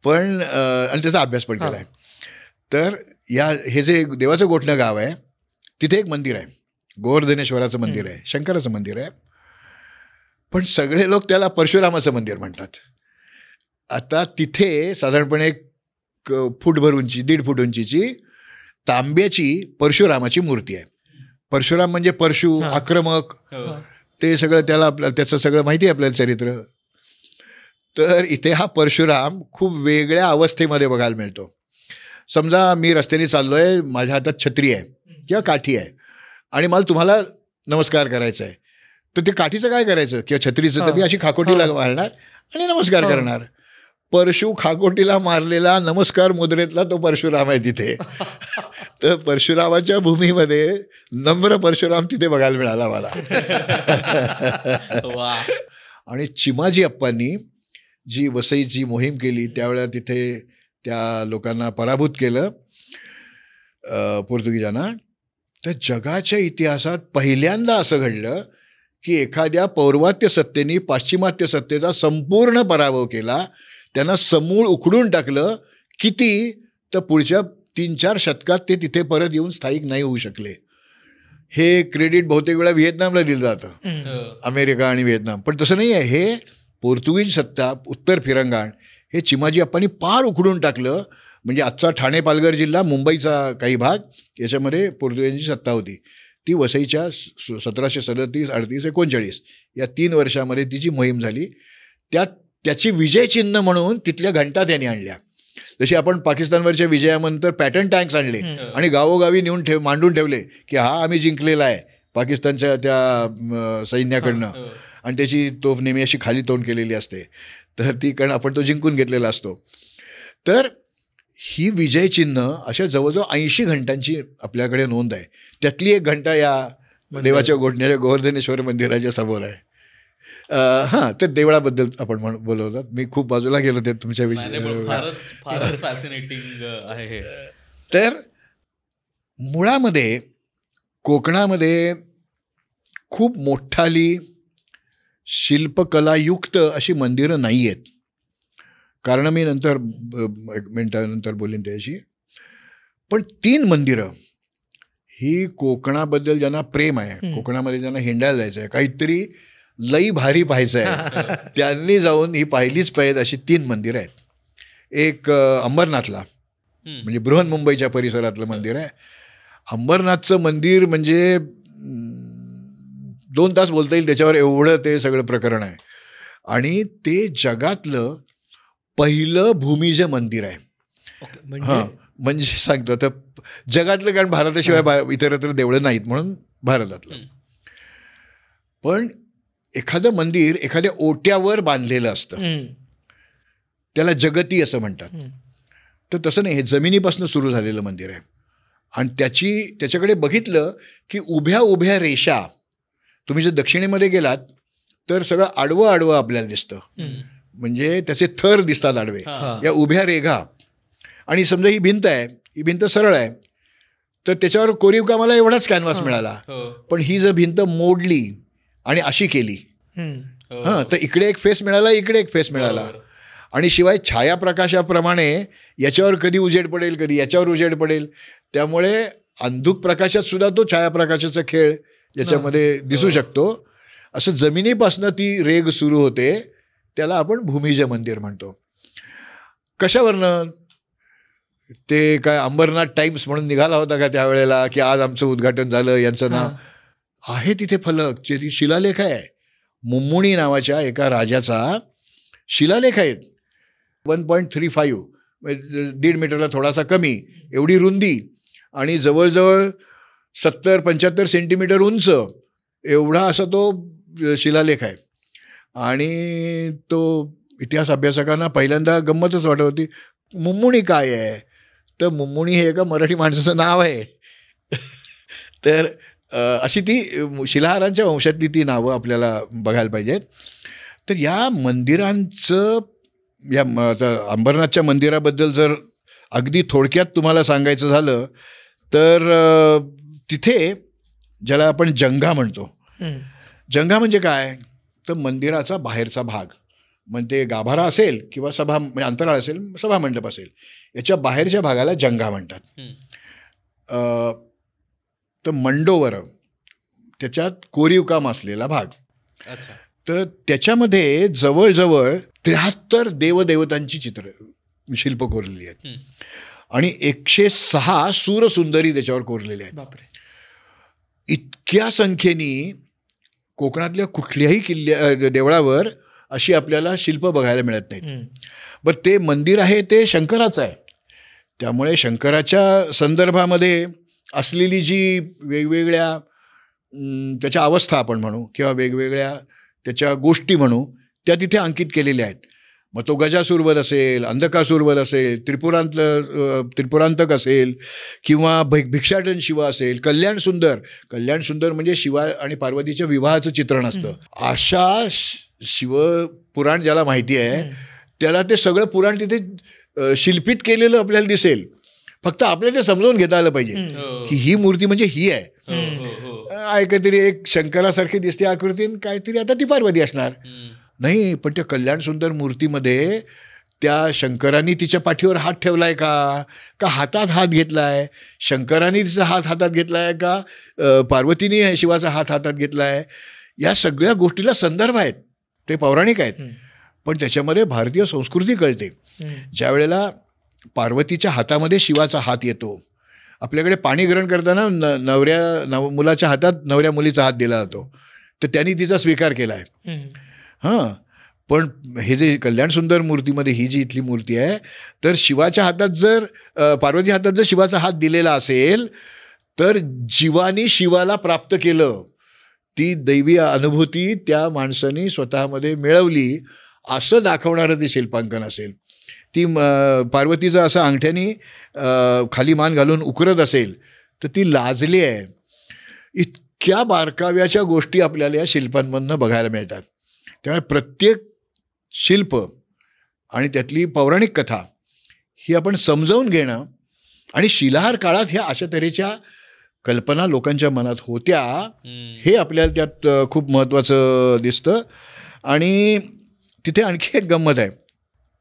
पण आणि त्याचा अभ्यास पण केला आहे. तर हे जे देवाचं गोठणं गाव आहे तिथे एक मंदिर आहे, गोवर्धनेश्वराचं मंदिर आहे, शंकराचं मंदिर आहे, पण सगळे लोक त्याला परशुरामाचं मंदिर म्हणतात. आता तिथे साधारणपणे 1 फूटभर उंची, 1.5 फूट उंचीची तांब्याची परशुरामाची मूर्ती आहे. परशुराम म्हणजे परशु, आक्रमक, ते सगळं त्याला त्याचं सगळं माहिती आहे आपल्याला चरित्र. तर इथे हा परशुराम खूप वेगळ्या अवस्थेमध्ये बघायला मिळतो. समजा मी रस्त्याने चाललो आहे, माझ्या हातात छत्री आहे किंवा काठी आहे आणि मला तुम्हाला नमस्कार करायचा आहे, तर ते काठीचं काय करायचं किंवा छत्रीचं, तर मी अशी खाकोटीला मारणार आणि नमस्कार करणार. परशु खाकोटीला मारलेला नमस्कार मुद्रेतला तो परशुराम आहे तिथे. तर परशुरामाच्या भूमीमध्ये नम्र परशुराम तिथे बघायला मिळाला मला. आणि चिमाजी अप्पांनी जी वसईची मोहीम केली त्यावेळेला तिथे त्या लोकांना पराभूत केलं पोर्तुगीजांना. तर जगाच्या इतिहासात पहिल्यांदा असं घडलं की एखाद्या पौर्वात्य सत्तेने पाश्चिमात्य सत्तेचा संपूर्ण पराभव केला, त्यांना समूळ उखडून टाकलं. किती तर पुढच्या 3-4 शतकात ते तिथे परत येऊन स्थायिक नाही होऊ शकले. हे क्रेडिट बहुतेक वेळा व्हिएतनामला दिलं जातं, अमेरिका आणि व्हिएतनाम, पण तसं नाही आहे. हे पोर्तुगीज सत्ता, उत्तर फिरंगाण, हे चिमाजी अप्पांनी पार उखडून टाकलं. म्हणजे आजचा ठाणे पालघर जिल्हा, मुंबईचा काही भाग, याच्यामध्ये पोर्तुगीजांची सत्ता होती. ती वसईच्या 1737, 38, 39 या 3 वर्षामध्ये तिची मोहीम झाली. त्याची विजयचिन्ह म्हणून तिथल्या घंटा त्यांनी आणल्या. जशी आपण पाकिस्तानवरच्या विजयानंतर पॅटर्न टँक्स आणले आणि गावोगावी नेऊन मांडून ठेवले की हा आम्ही जिंकलेला आहे पाकिस्तानच्या त्या सैन्याकडनं, आणि त्याची तोफ नेहमी अशी खाली तोंड केलेली असते, तर ती कारण आपण तो जिंकून घेतलेला असतो. तर ही विजयचिन्ह अशा जवळजवळ 80 घंटांची आपल्याकडे नोंद आहे. त्यातली एक घंटा या देवाच्या गोठण्याच्या गोवर्धनेश्वर मंदिराच्या समोर आहे. हां, तर देवळाबद्दल आपण बोलवतात. मी खूप बाजूला गेलो ते तुमच्या फारच फॅसिनेटिंग आहे हे. तर मुळामध्ये कोकणामध्ये खूप मोठाली शिल्पकलायुक्त अशी मंदिरं नाही आहेत. कारण मी नंतर 1 मिनिटानंतर बोलेन त्याशी. पण 3 मंदिरं ही कोकणाबद्दल ज्यांना प्रेम आहे, कोकणामध्ये ज्यांना हिंडायला जायचं आहे, काहीतरी लई भारी पाहायचं आहे, त्यांनी जाऊन ही पाहिलीच पाहिजे अशी 3 मंदिरं आहेत. एक अंबरनाथला, म्हणजे बृहन्मुंबईच्या परिसरातलं मंदिर आहे. अंबरनाथचं मंदिर म्हणजे 2 तास बोलता येईल त्याच्यावर, एवढं ते सगळं प्रकरण आहे. आणि ते जगातलं पहिलं भूमिज मंदिर आहे. हां, म्हणजे सांगतो तर जगातलं, कारण भारताशिवाय इतरत्र देवळं नाहीत म्हणून भारतातलं. पण एखादं मंदिर एखाद्या ओट्यावर बांधलेलं असतं, त्याला जगती असं म्हणतात. तर तसं नाही, हे जमिनीपासून सुरू झालेलं मंदिर आहे. आणि त्याच्याकडे बघितलं की उभ्या उभ्या रेषा, तुम्ही जर दक्षिणेमध्ये गेलात तर सगळं आडवं आपल्याला दिसतं, म्हणजे त्याचे थर दिसतात आडवे, या उभ्या रेघा. आणि समजा ही भिंत आहे, ही भिंत सरळ आहे, तर त्याच्यावर कोरीव कामाला एवढाच कॅनव्हास मिळाला. पण ही जर भिंत मोडली आणि अशी केली, हां, तर इकडे एक फेस मिळाला, इकडे एक फेस मिळाला. आणि शिवाय छायाप्रकाशाप्रमाणे याच्यावर कधी उजेड पडेल, कधी याच्यावर उजेड पडेल, त्यामुळे अंधुक प्रकाशात सुद्धा तो छायाप्रकाशाचा खेळ याच्यामध्ये दिसू शकतो. असं जमिनीपासनं ती रेघ सुरू होते, त्याला आपण भूमिज मंदिर म्हणतो. कशावरनं? ते काय अंबरनाथ टाइम्स म्हणून निघाला होता का त्यावेळेला, की आज आमचं उद्घाटन झालं, यांचं नाव आहे तिथे फलक, जे शिलालेख आहे. मुम्मुणी नावाच्या एका राजाचा शिलालेख आहे. 1.35 1.5 मीटरला थोडासा कमी एवढी रुंदी आणि जवळजवळ 70-75 सेंटीमीटर उंच एवढा असा तो शिलालेख आहे. आणि तो इतिहास अभ्यासकांना पहिल्यांदा गंमतच वाटत होती. मुम्मुणी काय आहे? तर मुम्मुणी हे एका मराठी माणसाचं नाव आहे. तर अशी ती शिलाहारांच्या वंशातली ती नावं आपल्याला बघायला पाहिजेत. तर या मंदिरांचं, या अंबरनाथच्या मंदिराबद्दल जर अगदी थोडक्यात तुम्हाला सांगायचं झालं तर तिथे ज्याला आपण जंगा म्हणतो, जंगा म्हणजे काय? तर मंदिराचा बाहेरचा भाग, म्हणजे गाभारा असेल किंवा म्हणजे अंतराळ असेल, सभामंडप असेल, याच्या बाहेरच्या भागाला जंगा म्हणतात. तर मंडोवर त्याच्यात कोरीव काम असलेला भाग. तर त्याच्यामध्ये जवळजवळ 73 देवदेवतांची शिल्प कोरलेली आहेत आणि 106 सूरसुंदरी त्याच्यावर कोरलेल्या आहेत. इतक्या संख्येने कोकणातल्या कुठल्याही देवळावर अशी आपल्याला शिल्प बघायला मिळत नाहीत. बरं, ते मंदिर आहे ते शंकराचं आहे, त्यामुळे शंकराच्या संदर्भामध्ये असलेली जी वेगवेगळ्या त्याच्या अवस्था आपण म्हणू किंवा वेगवेगळ्या त्याच्या गोष्टी म्हणू, त्या तिथे अंकित केलेल्या आहेत. मग तो गजासूरवध असेल, अंधकासूरवध असेल, त्रिपुरांतक असेल किंवा भिक्षाटन शिवा असेल, कल्याण सुंदर म्हणजे शिवा आणि पार्वतीच्या विवाहाचं चित्रण असतं. अशा शिवपुराण ज्याला माहिती आहे त्याला ते सगळं पुराण तिथे शिल्पित केलेलं आपल्याला दिसेल. फक्त आपल्याला ते समजावून घेता आलं पाहिजे की ही मूर्ती म्हणजे ही आहे. काहीतरी एक शंकरासारखी दिसते आकृती, काहीतरी आता ती पार्वती असणार नाही. पण त्या कल्याण सुंदर मूर्तीमध्ये त्या शंकरांनी तिच्या पाठीवर हात ठेवलाय का हातात हात घेतलाय, शंकरांनी तिचा हात हातात घेतलाय का पार्वतीने शिवाचा हात हातात घेतलाय, या सगळ्या गोष्टीला संदर्भ आहेत, ते पौराणिक आहेत. पण त्याच्यामध्ये भारतीय संस्कृती कळते. ज्या वेळेला पार्वतीच्या हातामध्ये शिवाचा हात येतो, आपल्याकडे पाणी ग्रहण करताना मुलाच्या हातात नवऱ्या मुलीचा हात दिला जातो, तर त्यांनी तिचा स्वीकार केला आहे. हां, पण हे जे कल्याण सुंदर मूर्तीमध्ये ही जी इथली मूर्ती आहे, तर शिवाच्या हातात जर पार्वती हातात जर शिवाचा हात दिलेला असेल तर जीवानी शिवाला प्राप्त केलं, ती दैवी अनुभूती त्या माणसाने स्वतःमध्ये मिळवली असं दाखवणारं ते शिल्पांकन असेल. ती पार्वतीचं असं अंगठ्यानी खाली मान घालून उकरत असेल तर ती लाजली आहे. इतक्या बारकाव्याच्या गोष्टी आपल्याला या शिल्पांमधनं बघायला मिळतात. त्यामुळे प्रत्येक शिल्प आणि त्यातली पौराणिक कथा ही आपण समजावून घेणं, आणि शिलाहार काळात ह्या अशा तऱ्हेच्या कल्पना लोकांच्या मनात होत्या हे आपल्याला त्यात खूप महत्त्वाचं दिसतं. आणि तिथे आणखी एक गंमत आहे,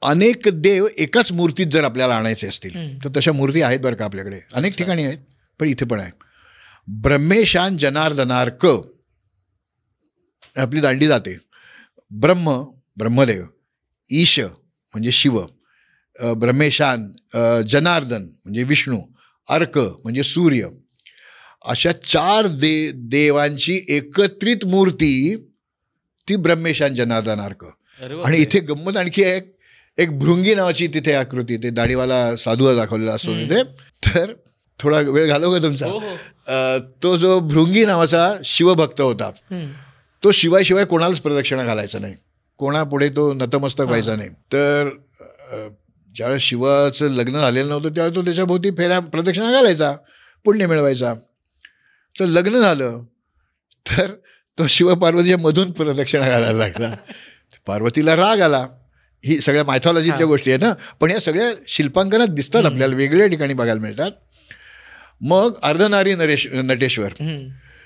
अनेक देव एकाच मूर्तीत जर आपल्याला आणायचे असतील तर तशा मूर्ती आहेत बरं का आपल्याकडे, अनेक ठिकाणी आहेत, पण इथे पण आहे. ब्रह्मेशान जनार्दनार्क आपली दांडी जाते. ब्रह्मदेव, ईश म्हणजे शिव, ब्रह्मेशान, जनार्दन म्हणजे विष्णू, अर्क म्हणजे सूर्य, अशा 4 देवांची एकत्रित मूर्ती ती ब्रह्मेशान जनार्दनार्क. आणि इथे गंमत आणखी एक भृंगी नावाची तिथे आकृती, ते दाढीवाला साधू दाखवलेला असतो तिथे. तर थोडा वेळ घालव का तुमचा. तो जो भृंगी नावाचा शिवभक्त होता, तो शिवाय कोणालाच प्रदक्षिणा घालायचा नाही, कोणापुढे तो नतमस्तक व्हायचा नाही. तर ज्यावेळेस शिवाचं लग्न झालेलं नव्हतं त्यावेळेस तो त्याच्याभोवती प्रदक्षिणा घालायचा, पुण्य मिळवायचा. तर लग्न झालं तर तो शिवपार्वतीच्या मधून प्रदक्षिणा घालायला लागला. पार्वतीला राग आला. ही सगळ्या मायथॉलॉजीतल्या गोष्टी आहेत ना, पण या सगळ्या शिल्पांकनात दिसतात आपल्याला, वेगवेगळ्या ठिकाणी बघायला मिळतात. मग अर्धनारी नटेश्वर,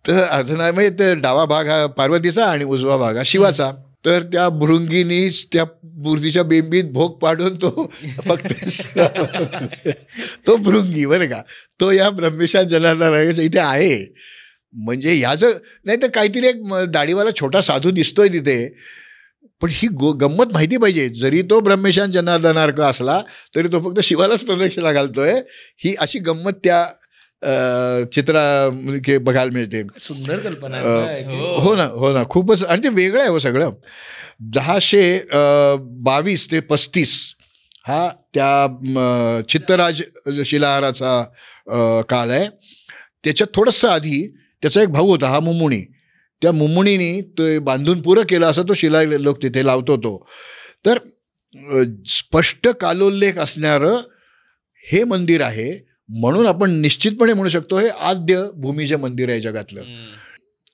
तर अर्धनारी म्हणजे तर डावा भाग हा पार्वतीचा आणि उजवा भाग हा शिवाचा. तर त्या भृंगीनी त्या मूर्तीच्या बेंबीत भोग पाडून तो फक्त तो भृंगी बरं का, तो या ब्रह्मेशान जनार्दनार्क इथे आहे. म्हणजे ह्याचं नाही तर काहीतरी एक दाढीवाला छोटा साधू दिसतोय तिथे, पण ही गंमत माहिती पाहिजे. जरी तो ब्रह्मेशान जनार्दनार्क असला तरी तो फक्त शिवालाच प्रदक्षिणा घालतोय, ही अशी गंमत त्या चित्रा बघायला मिळते. सुंदर कल्पना. हो ना, खूपच. आणि ते वेगळं आहे हो सगळं. 1022 ते 35 हा त्या चित्तराज शिलाहाराचा काळ आहे. त्याच्यात थोडंसं आधी त्याचा एक भाऊ होता, हा मुमुणी. त्या मुमुणीने ते बांधून पुरं केलं असं तो शिलालेख तिथे लावतो तो. तर स्पष्ट कालोल्लेख असणारं हे मंदिर आहे, म्हणून आपण निश्चितपणे म्हणू शकतो हे आद्य भूमीचे मंदिर आहे जगातलं.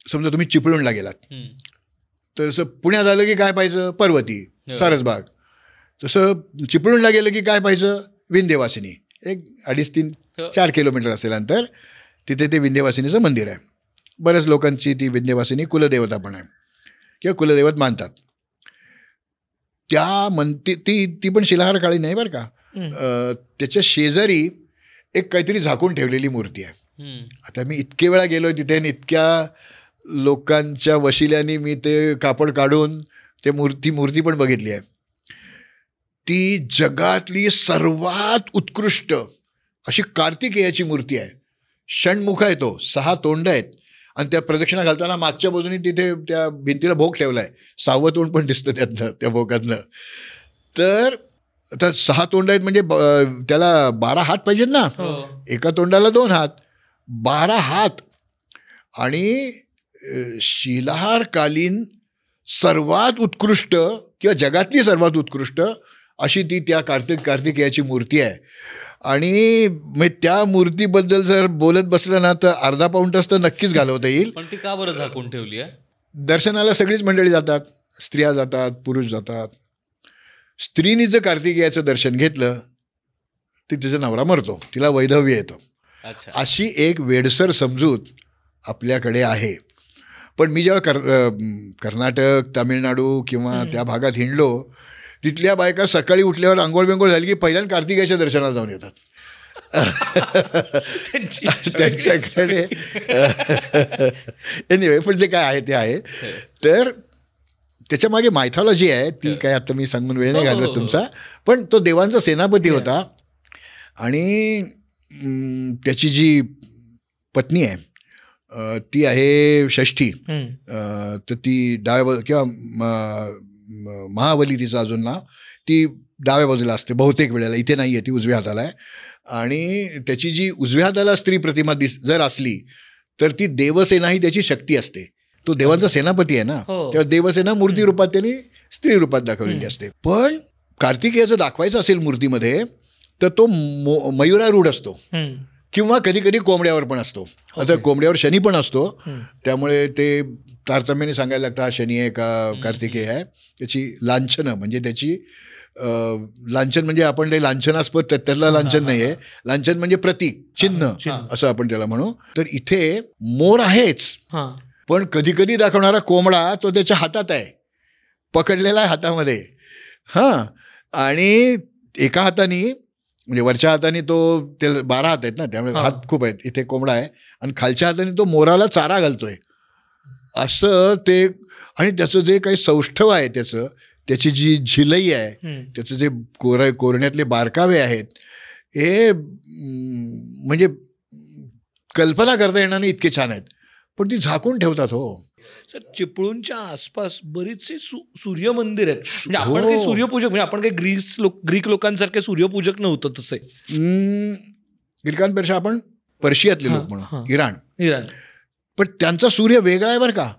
समजा तुम्ही चिपळूणला गेलात तर तसं पुण्यात आलं की काय पाहिजे, पर्वती, सारसबाग. तसं चिपळूणला गेलं की काय पाहिजे, विंध्यवासिनी. एक 2.5-3-4 किलोमीटर असेल अंतर, तिथे ते विंध्यवासिनीचं मंदिर आहे. बऱ्याच लोकांची ती विंध्यवासिनी कुलदेवता पण आहे किंवा कुलदैवत मानतात. ती पण शिलाहार काळी नाही बरं का. त्याच्या शेजारी एक काहीतरी झाकून ठेवलेली मूर्ती आहे. आता मी इतके वेळा गेलो तिथे आणि इतक्या लोकांच्या वशिल्याने मी ते कापड काढून ते मूर्ती पण बघितली आहे. ती जगातली सर्वात उत्कृष्ट अशी कार्तिकेयाची मूर्ती आहे. षण्मुख आहे तो, 6 तोंड आहेत आणि त्या प्रदक्षिणा घालताना मागच्या बाजूनी तिथे त्या भिंतीला भोग ठेवला आहे. 6वं तोंड पण दिसतं त्यातनं, त्या भोगातनं. तर आता 6 तोंड आहेत म्हणजे त्याला 12 हात पाहिजेत ना. एका तोंडाला 2 हात, 12 हात. आणि शिलाहारकालीन सर्वात उत्कृष्ट किंवा जगातली सर्वात उत्कृष्ट अशी ती त्या कार्तिकेयाची मूर्ती आहे. आणि मग त्या मूर्तीबद्दल जर बोलत बसलं ना तर अर्धा पाऊण तास तर नक्कीच घालवता येईल. पण ती का बरं झाकून ठेवली आहे? दर्शनाला सगळीच मंडळी जातात, स्त्रिया जातात, पुरुष जातात. स्त्रीनी जर कार्तिकेयाचं दर्शन घेतलं तर तिचा नवरा मरतो, तिला वैधव्य येतं. अशी एक वेडसर समजूत आपल्याकडे आहे. पण मी जेव्हा कर्नाटक, तामिळनाडू किंवा त्या भागात हिंडलो, तिथल्या बायका सकाळी उठल्यावर आंघोळ बिंघोळ झाली की पहिल्यांदा कार्तिकेयाच्या दर्शनाला जाऊन येतात. त्यांच्याकडे एनिवे, पण जे काय आहे ते आहे. तर त्याच्या मागे मायथॉलॉजी आहे, ती काय आता मी सांगून वेळ नाही घालवत तुमचा. पण तो देवांचा सेनापती होता आणि त्याची जी पत्नी आहे ती आहे षष्ठी. तर ती डाव्या किंवा महाबली तिचं अजून नाव, ती डाव्या बाजूला असते बहुतेक वेळेला, इथे नाही आहे, ती उजव्या हाताला आहे. आणि त्याची जी उजव्या हाताला स्त्री प्रतिमा जर असली तर ती देवसेना ही त्याची शक्ती असते. तो देवांचा सेनापती आहे ना, तेव्हा देवसेना मूर्ती रूपात त्यांनी स्त्री रूपात दाखवलेली असते. पण कार्तिकेयाचं दाखवायचं असेल मूर्तीमध्ये तर तो मयुरारूढ असतो किंवा कधी कधी कोंबड्यावर पण असतो. आता कोंबड्यावर शनी पण असतो, त्यामुळे ते तारतम्याने सांगायला लागतं हा शनी आहे का कार्तिकेय आहे. त्याची लांछनं म्हणजे त्याची लांछन म्हणजे आपण ते लांछनास्पद त्यातला लांछन नाही आहे, लांछन म्हणजे प्रतीक, चिन्ह असं आपण त्याला म्हणू. तर इथे मोर आहेच, पण कधी कधी दाखवणारा कोंबडा तो त्याच्या हातात आहे, पकडलेला आहे हातामध्ये. आणि एका हाताने म्हणजे वरच्या हाताने तो ते 12 हात आहेत ना, त्यामुळे हात खूप आहेत. इथे कोंबडा आहे आणि खालच्या हाताने तो मोराला चारा घालतोय असं ते. आणि त्याचं जे काही सौष्ठव आहे, त्याची जी झिलई आहे, त्याचं जे कोरण्यातले बारकावे आहेत, हे म्हणजे कल्पना करता येणार नाही इतके छान आहेत. पण ती झाकून ठेवतात. हो सर, चिपळूणच्या आसपास बरीचशी सूर्य मंदिर आहेत. म्हणजे आपण काही सूर्यपूजक, म्हणजे आपण काही ग्रीक लोकांसारखे सूर्यपूजक नव्हतं तसे. ग्रीकांपेक्षा आपण पर्शियातले लोक म्हणू, इराण. पण त्यांचा सूर्य वेगळा आहे बरं का.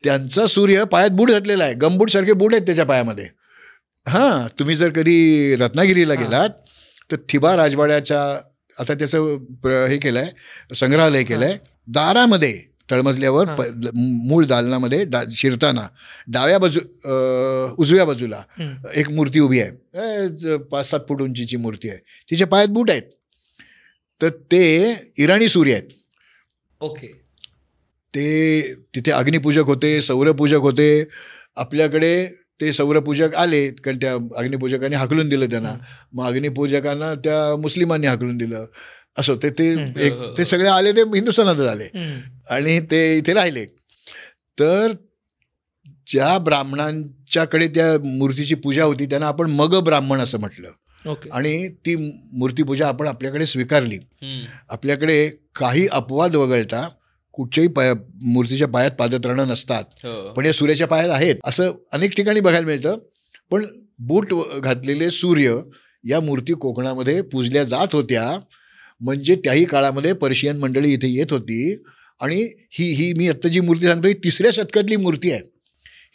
त्यांचा सूर्य पायात बूट घातलेला आहे, गमबूट सारखे बूट आहेत त्याच्या पायामध्ये. तुम्ही जर कधी रत्नागिरीला गेलात तर थिबा राजवाड्याच्या आता त्याचं हे केलं आहे, संग्रहालय केलं आहे. दारामध्ये तळमजल्यावर मूळ दालनामध्ये शिरताना उजव्या बाजूला एक मूर्ती उभी आहे, 5-7 फूट उंचीची मूर्ती आहे, तिच्या पायात बूट आहेत. तर ते इराणी सूर्य आहेत. ओके. ते तिथे अग्निपूजक होते, सौरपूजक होते. आपल्याकडे ते सौरपूजक आले कारण त्या अग्निपूजकांनी हाकलून दिलं त्यांना, मग अग्निपूजकांना त्या मुस्लिमांनी हाकलून दिलं. असं ते सगळे आले, ते हिंदुस्थानातच आले आणि ते इथे राहिले. तर ज्या ब्राह्मणांच्याकडे त्या मूर्तीची पूजा होती त्यांना आपण मग ब्राह्मण असं म्हटलं. आणि ती मूर्तीपूजा आपण आपल्याकडे स्वीकारली. आपल्याकडे काही अपवाद वगळता कुठच्याही मूर्तीच्या पायात पादत्राणं नसतात, पण या सूर्याच्या पायात आहेत. असं अनेक ठिकाणी बघायला मिळतं. पण बूट घातलेले सूर्य या मूर्ती कोकणामध्ये पूजल्या जात होत्या. म्हणजे त्याही काळामध्ये पर्शियन मंडळी इथे येत होती. आणि ही मी आत्ता जी मूर्ती सांगतो ही 3ऱ्या शतकातली मूर्ती आहे.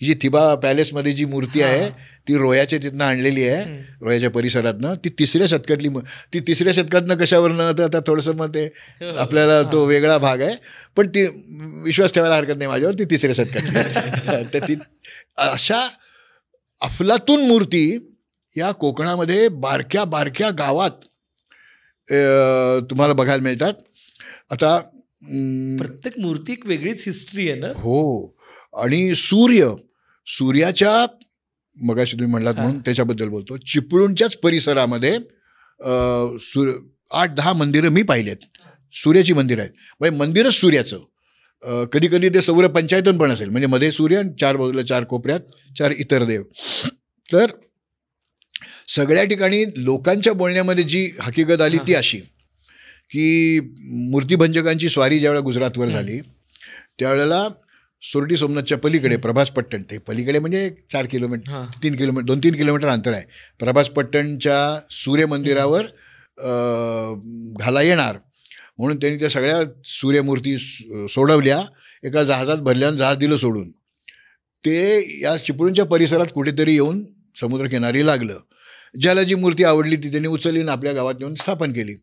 ही जी थिबा पॅलेसमध्ये जी मूर्ती आहे ती रोयाच्या तिथनं आणलेली आहे, रोयाच्या परिसरातनं. ती 3ऱ्या शतकातली. ती 3ऱ्या शतकातनं कशावरनं, तर आता थोडंसं मग ते आपल्याला तो वेगळा भाग आहे, पण ती विश्वास ठेवायला हरकत नाही माझ्यावर, ती 3ऱ्या शतकातली. तर ती अशा अफलातून मूर्ती या कोकणामध्ये बारक्या बारक्या गावात तुम्हाला बघायला मिळतात. आता प्रत्येक मूर्ती एक वेगळीच हिस्ट्री आहे ना. हो. आणि सूर्याच्या मगाशी तुम्ही म्हणलात म्हणून त्याच्याबद्दल बोलतो. चिपळूणच्याच परिसरामध्ये 8-10 मंदिरं मी पाहिलेत, सूर्याची मंदिरं आहेत. म्हणजे मंदिरच सूर्याचं. कधी कधी ते सौर पंचायतन पण असेल, म्हणजे मध्ये सूर्य आणि 4 बाजूला 4 कोपऱ्यात 4 इतर देव. तर सगळ्या ठिकाणी लोकांच्या बोलण्यामध्ये जी हकीकत आली ती अशी की मूर्तिभंजकांची स्वारी ज्यावेळेला गुजरातवर झाली त्यावेळेला सोरटी सोमनाथच्या पलीकडे प्रभासपट्टण, ते पलीकडे म्हणजे 4 किलोमीटर 3 किलोमीटर 2-3 किलोमीटर अंतर आहे. प्रभासपट्टणच्या सूर्यमंदिरावर घाला येणार म्हणून त्यांनी त्या सगळ्या सूर्यमूर्ती सोडवल्या, एका जहाजात भरल्या आणि जहाज दिलं सोडून. ते या चिपळूणच्या परिसरात कुठेतरी येऊन समुद्रकिनारी लागलं. ज्याला जी मूर्ती आवडली ती त्यांनी उचलली आणि आपल्या गावात येऊन स्थापन केली.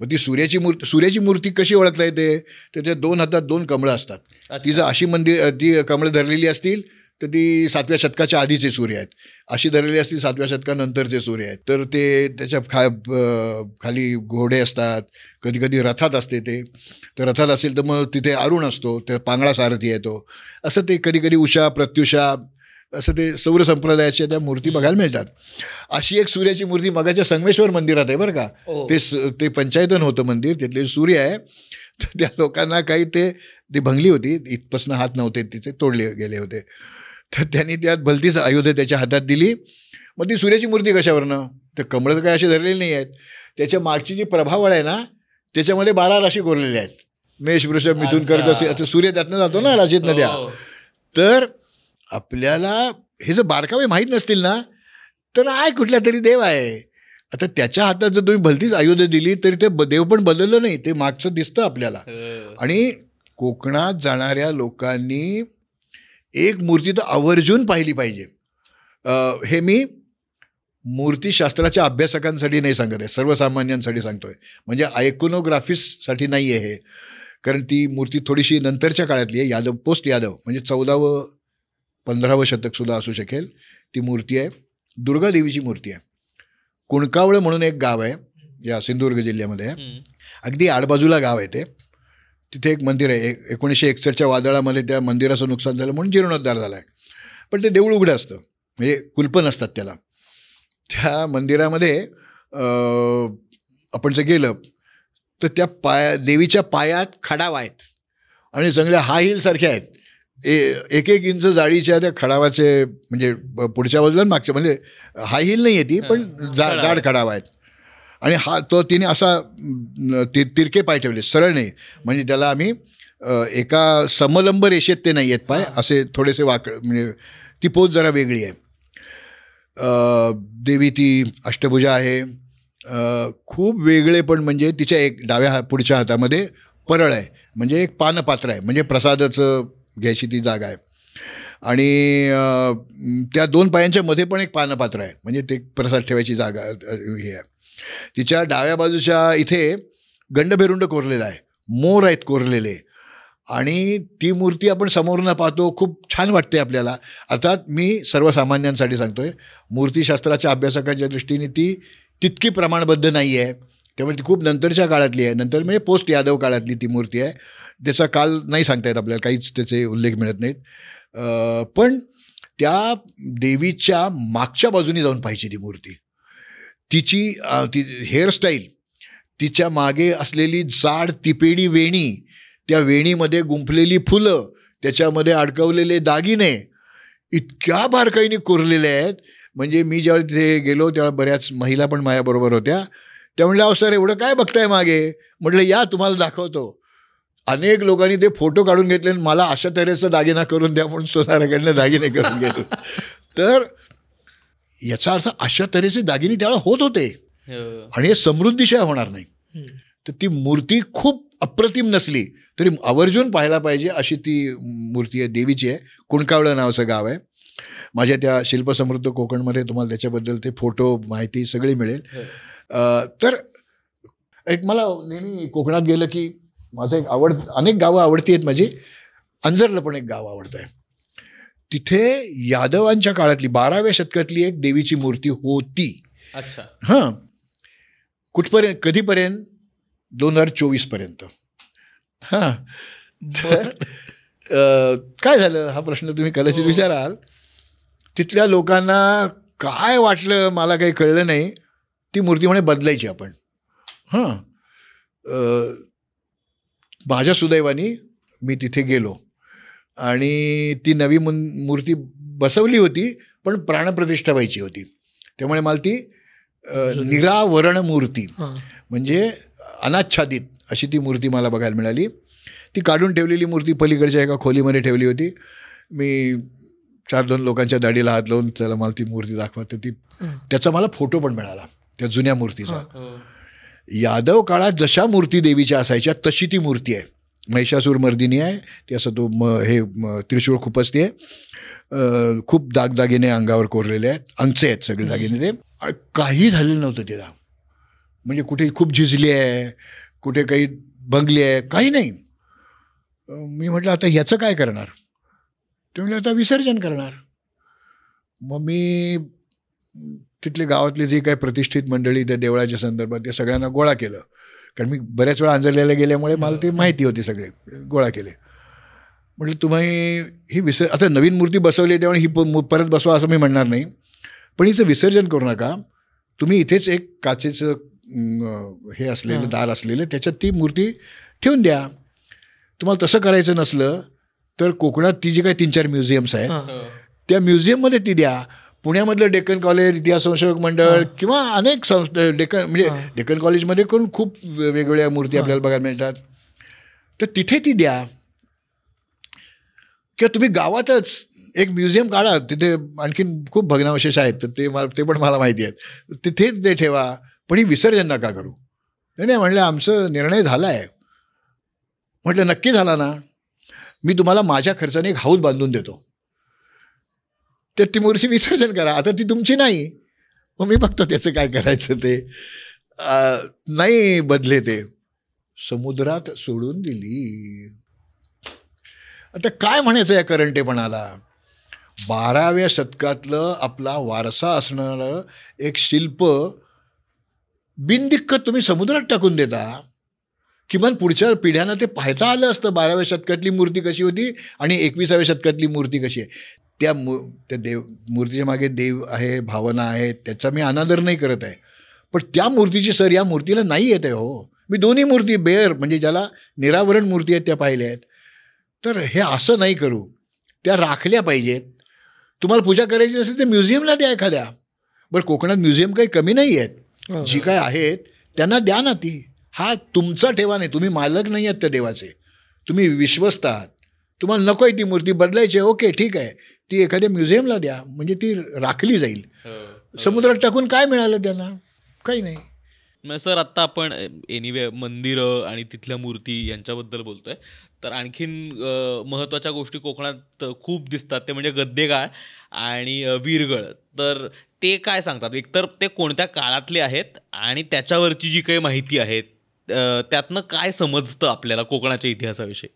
मग ती सूर्याची मूर्ती कशी ओळखता येते, तर त्या 2 हातात 2 कमळं असतात. ती जर अशी ती कमळं धरलेली असतील तर ती 7व्या शतकाच्या आधीचे सूर्य आहेत, अशी धरलेली असतील 7व्या शतकानंतरचे सूर्य आहेत. तर ते त्याच्या खाली घोडे असतात, कधी कधी रथात असते ते. तर रथात असेल तर मग तिथे अरुण असतो, तर पांगळा सारथी येतो. असं ते कधी कधी उषा प्रत्युषा असं ते सौर संप्रदायाच्या त्या मूर्ती बघायला मिळतात. अशी एक सूर्याची मूर्ती मगाच्या संगमेश्वर मंदिरात आहे बरं का. ते पंचायतन होतं मंदिर, तिथले सूर्य आहे. तर त्या लोकांना काही ती भंगली होती, इथपासून हात नव्हते, तिचे तोडले गेले होते. तर त्यांनी त्यात भलतीच आयुधं त्याच्या हातात दिली. मग ती सूर्याची मूर्ती कशावरनं, तर कमळं तर काही असे धरलेली नाही आहेत. त्याच्या मागची जी प्रभावळ आहे ना, त्याच्यामध्ये 12 राशी कोरलेल्या आहेत. मेष वृषभ मिथुन कर्क असं सूर्य त्यातनं जातो ना राशीतनं त्या. तर आपल्याला हे जर बारकावे माहीत नसतील ना, तर कुठला तरी देव आहे. आता त्याच्या हातात जर तुम्ही भलतीच आयुधं दिली तरी ते देव पण बदललं नाही, ते मागचं दिसतं आपल्याला. आणि कोकणात जाणाऱ्या लोकांनी एक मूर्ती तर आवर्जून पाहिली पाहिजे. हे मी मूर्तीशास्त्राच्या अभ्यासकांसाठी नाही सांगत आहे, सर्वसामान्यांसाठी सांगतो आहे. म्हणजे आयकोनोग्राफिस्टसाठी नाही आहे हे. कारण ती मूर्ती थोडीशी नंतरच्या काळातली आहे, यादव पोस्ट यादव म्हणजे 14वं 15वं शतकसुद्धा असू शकेल. ती मूर्ती आहे, दुर्गादेवीची मूर्ती आहे. कुणकावळं म्हणून एक गाव आहे या सिंधुदुर्ग जिल्ह्यामध्ये आहे. अगदी आडबाजूला गाव आहे ते. तिथे एक मंदिर आहे. 1961च्या वादळामध्ये त्या मंदिराचं नुकसान झालं म्हणून जीर्णोद्धार झाला आहे. पण ते देऊळ उघडं असतं, म्हणजे कुलपं नसतात त्याला. त्या मंदिरामध्ये आपण जर गेलं तर त्या देवीच्या पायात खडाव आहेत आणि चांगल्या हाय हिलसारख्या आहेत. 1-1 इंच जाळीच्या त्या खडावाचे, म्हणजे पुढच्या बाजूला मागच्या, म्हणजे हाय हिल नाही आहे ती, पण जाड खडाव आहेत. आणि तिने असा तिरके पाय ठेवले, सरळ नाही. म्हणजे त्याला आम्ही एका समलंब रेषेत ते नाही आहेत पाय, असे थोडेसे म्हणजे ती पोच जरा वेगळी आहे. देवी ती अष्टभुजा आहे. खूप वेगळे पण म्हणजे तिच्या डाव्या पुढच्या हातामध्ये परळ आहे, म्हणजे एक पानपात्र आहे, म्हणजे प्रसादाचं घ्यायची ती जागा आहे. आणि त्या 2 पायांच्या मध्ये पण एक पानपात्र आहे, म्हणजे ते प्रसाद ठेवायची जागा हे आहे. तिच्या डाव्या बाजूच्या इथे गंडभेरुंड कोरलेला आहे, मोर आहेत कोरलेले. आणि ती मूर्ती आपण समोरून पाहतो, खूप छान वाटते आपल्याला. अर्थात मी सर्वसामान्यांसाठी सांगतोय, मूर्तीशास्त्राच्या अभ्यासकांच्या दृष्टीने ती तितकी प्रमाणबद्ध नाही आहे. त्यामुळे ती खूप नंतरच्या काळातली आहे, नंतर म्हणजे पोस्ट यादव काळातली ती मूर्ती आहे. त्याचा काल नाही सांगता येत आपल्याला, काहीच त्याचे उल्लेख मिळत नाहीत. पण त्या देवीच्या मागच्या बाजूनी जाऊन पाहिजे ती मूर्ती. ती हेअरस्टाईल, तिच्या मागे असलेली जाड तिपेडी वेणी, त्या वेणीमध्ये गुंफलेली फुलं, त्याच्यामध्ये अडकवलेले दागिने इतक्या बारकाईने कोरलेले आहेत. म्हणजे मी ज्यावेळी तिथे गेलो त्यावेळेला बऱ्याच महिला पण माझ्याबरोबर होत्या. त्या म्हणल्या, अहो सर एवढं काय बघताय मागे. म्हटलं या तुम्हाला दाखवतो. अनेक लोकांनी ते फोटो काढून घेतले आणि मला अशा तऱ्हेचा दागिना करून द्या म्हणून सोनाराकडनं दागिने करून घेतो. तर याचा अर्थ अशा तऱ्हेचे दागिने त्यावेळेला होत होते आणि हे समृद्धीशिवाय होणार नाही. तर ती मूर्ती खूप अप्रतिम नसली तरी आवर्जून पाहायला पाहिजे अशी ती मूर्ती आहे, देवीची आहे. कुणकावळं नावाचं गाव आहे. माझ्या त्या शिल्पसमृद्ध कोकणमध्ये तुम्हाला त्याच्याबद्दल ते फोटो माहिती सगळी मिळेल. तर एक मला नेहमी कोकणात गेलं की माझं अनेक गावं आवडती आहेत माझी. अंजरला पण एक गाव आवडतं आहे. तिथे यादवांच्या काळातली 12व्या शतकातली एक देवीची मूर्ती होती. अच्छा. हां, कुठपर्यंत, कधीपर्यंत, 2024 पर्यंत. हां, तर काय झालं हा प्रश्न तुम्ही कदाचित विचाराल. तिथल्या लोकांना काय वाटलं मला काही कळलं नाही. ती मूर्ती म्हणे बदलायची आपण. हां, माझ्या सुदैवानी मी तिथे गेलो आणि ती नवी मूर्ती बसवली होती, पण प्राणप्रतिष्ठा व्हायची होती. त्यामुळे मला ती निरावरण मूर्ती म्हणजे अनाच्छादित अशी ती मूर्ती मला बघायला मिळाली. ती काढून ठेवलेली मूर्ती पलीकडच्या एका खोलीमध्ये ठेवली होती. मी 4-2 लोकांच्या दाढीला हात लावून त्याला मला ती मूर्ती दाखवा, तर ती त्याचा मला फोटो पण मिळाला त्या जुन्या मूर्तीचा. यादव काळात जशा मूर्ती देवीच्या असायच्या तशी ती मूर्ती आहे. महिषासूर मर्दिनी आहे ती, असं तो त्रिशूळ खुपसती आहे, खूप दागदागिने अंगावर कोरलेले आहेत, अंगचे आहेत सगळे दागिने. ते काही झालेलं नव्हतं तिला, म्हणजे कुठे खूप झिजली आहे, कुठे काही भंगली आहे, काही नाही. मी म्हटलं आता ह्याचं काय करणार? ते म्हटलं आता विसर्जन करणार. मग मी तिथले गावातले जे काही प्रतिष्ठित मंडळी त्या देवळाच्या संदर्भात ते सगळ्यांना गोळा केलं, कारण मी बऱ्याच वेळा अंजरलेला गेल्यामुळे मला ते माहिती होती, सगळे गोळा केले. म्हटलं तुम्ही ही आता नवीन मूर्ती बसवली त्यामुळे ही परत बसवा असं मी म्हणणार नाही, पण हिचं विसर्जन करू नका. तुम्ही इथेच एक काचेचं हे असलेलं दार असलेलं त्याच्यात ती मूर्ती ठेवून द्या. तुम्हाला तसं करायचं नसलं तर कोकणात ती जी काही 3-4 म्युझियम्स आहेत त्या म्युझियममध्ये ती द्या. पुण्यामधलं डेक्कन कॉलेज, इतिहास संशोधक मंडळ किंवा अनेक डेक्कन कॉलेजमध्ये पण खूप वेगवेगळ्या मूर्ती आपल्याला बघायला मिळतात, तर तिथे ती द्या. किंवा तुम्ही गावातच एक म्युझियम काढा, तिथे आणखीन खूप भग्नावशेष आहेत, तर ते पण मला माहिती आहेत, तिथेच ते ठेवा, पण ही विसर्जन नका करू. नाही म्हणलं आमचं निर्णय झाला आहे. म्हटलं नक्की झाला ना, मी तुम्हाला माझ्या खर्चाने एक हाऊस बांधून देतो, तर ती मूर्ती विसर्जन करा. आता ती तुमची नाही, मग मी बघतो त्याचं काय करायचं ते. नाही बदले, ते समुद्रात सोडून दिली. आता काय म्हणायचं या करंटेपणाला? 12व्या शतकातलं आपला वारसा असणारं एक शिल्प बिनदिक्कत तुम्ही समुद्रात टाकून देता. किमान पुढच्या पिढ्यांना ते पाहता आलं असतं 12व्या शतकातली मूर्ती कशी होती आणि 21व्या शतकातली मूर्ती कशी आहे. त्या मूर्तीच्या मागे देव आहे, भावना आहे, त्याचा मी अनादर नाही करत आहे, पण त्या मूर्तीची सर या मूर्तीला नाही येत आहे. हो, मी दोन्ही मूर्ती बेअर म्हणजे ज्याला निरावरण मूर्ती आहेत त्या पाहिल्या आहेत. तर हे असं नाही करू, त्या राखल्या पाहिजेत. तुम्हाला पूजा करायची असेल तर म्युझियमला द्या एखाद्या. बरं, कोकणात म्युझियम काही कमी नाही आहेत, जी काय आहेत त्यांना द्या ना ती. हा तुमचा ठेवा नाही, तुम्ही मालक नाही आहेत त्या देवाचे, तुम्ही विश्वस्त आहात. तुम्हाला नको आहे ती मूर्ती बदलायची, ओके ठीक आहे, ती एखाद्या म्युझियमला द्या, म्हणजे ती राखली जाईल. समुद्रात टाकून काय मिळालं त्यांना? काही नाही. सर आत्ता आपण एनिवे मंदिरं आणि तिथल्या मूर्ती यांच्याबद्दल बोलतोय, तर आणखीन महत्त्वाच्या गोष्टी कोकणात खूप दिसतात, ते म्हणजे गद्देगाळ आणि वीरगळ. तर ते काय सांगतात? एकतर ते कोणत्या काळातले आहेत आणि त्याच्यावरची जी काही माहिती आहे त्यातनं काय समजतं आपल्याला कोकणाच्या इतिहासाविषयी?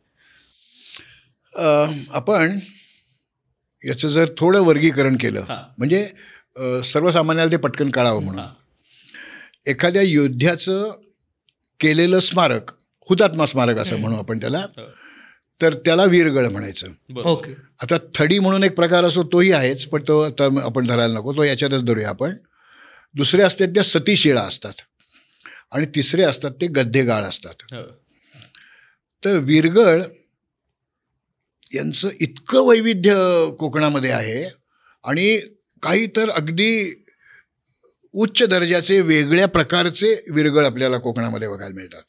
आपण याचं जर थोडं वर्गीकरण केलं, म्हणजे सर्वसामान्याला ते पटकन कळावं म्हणून, एखाद्या योद्ध्याचं केलेलं स्मारक, हुतात्मा स्मारक असं म्हणू आपण त्याला, तर त्याला वीरगळ म्हणायचं. ओके. आता थडी म्हणून एक प्रकार असतो, तोही आहेच, पण तो आता आपण धरायला नको, तो याच्यातच धरूया आपण. दुसरे असतात त्या सतीशिळा असतात आणि तिसरे असतात ते गद्धेगाळ असतात. तर वीरगळ यांचं इतकं वैविध्य कोकणामध्ये आहे आणि काही तर अगदी उच्च दर्जाचे वेगळ्या प्रकारचे वीरगळ आपल्याला कोकणामध्ये बघायला मिळतात.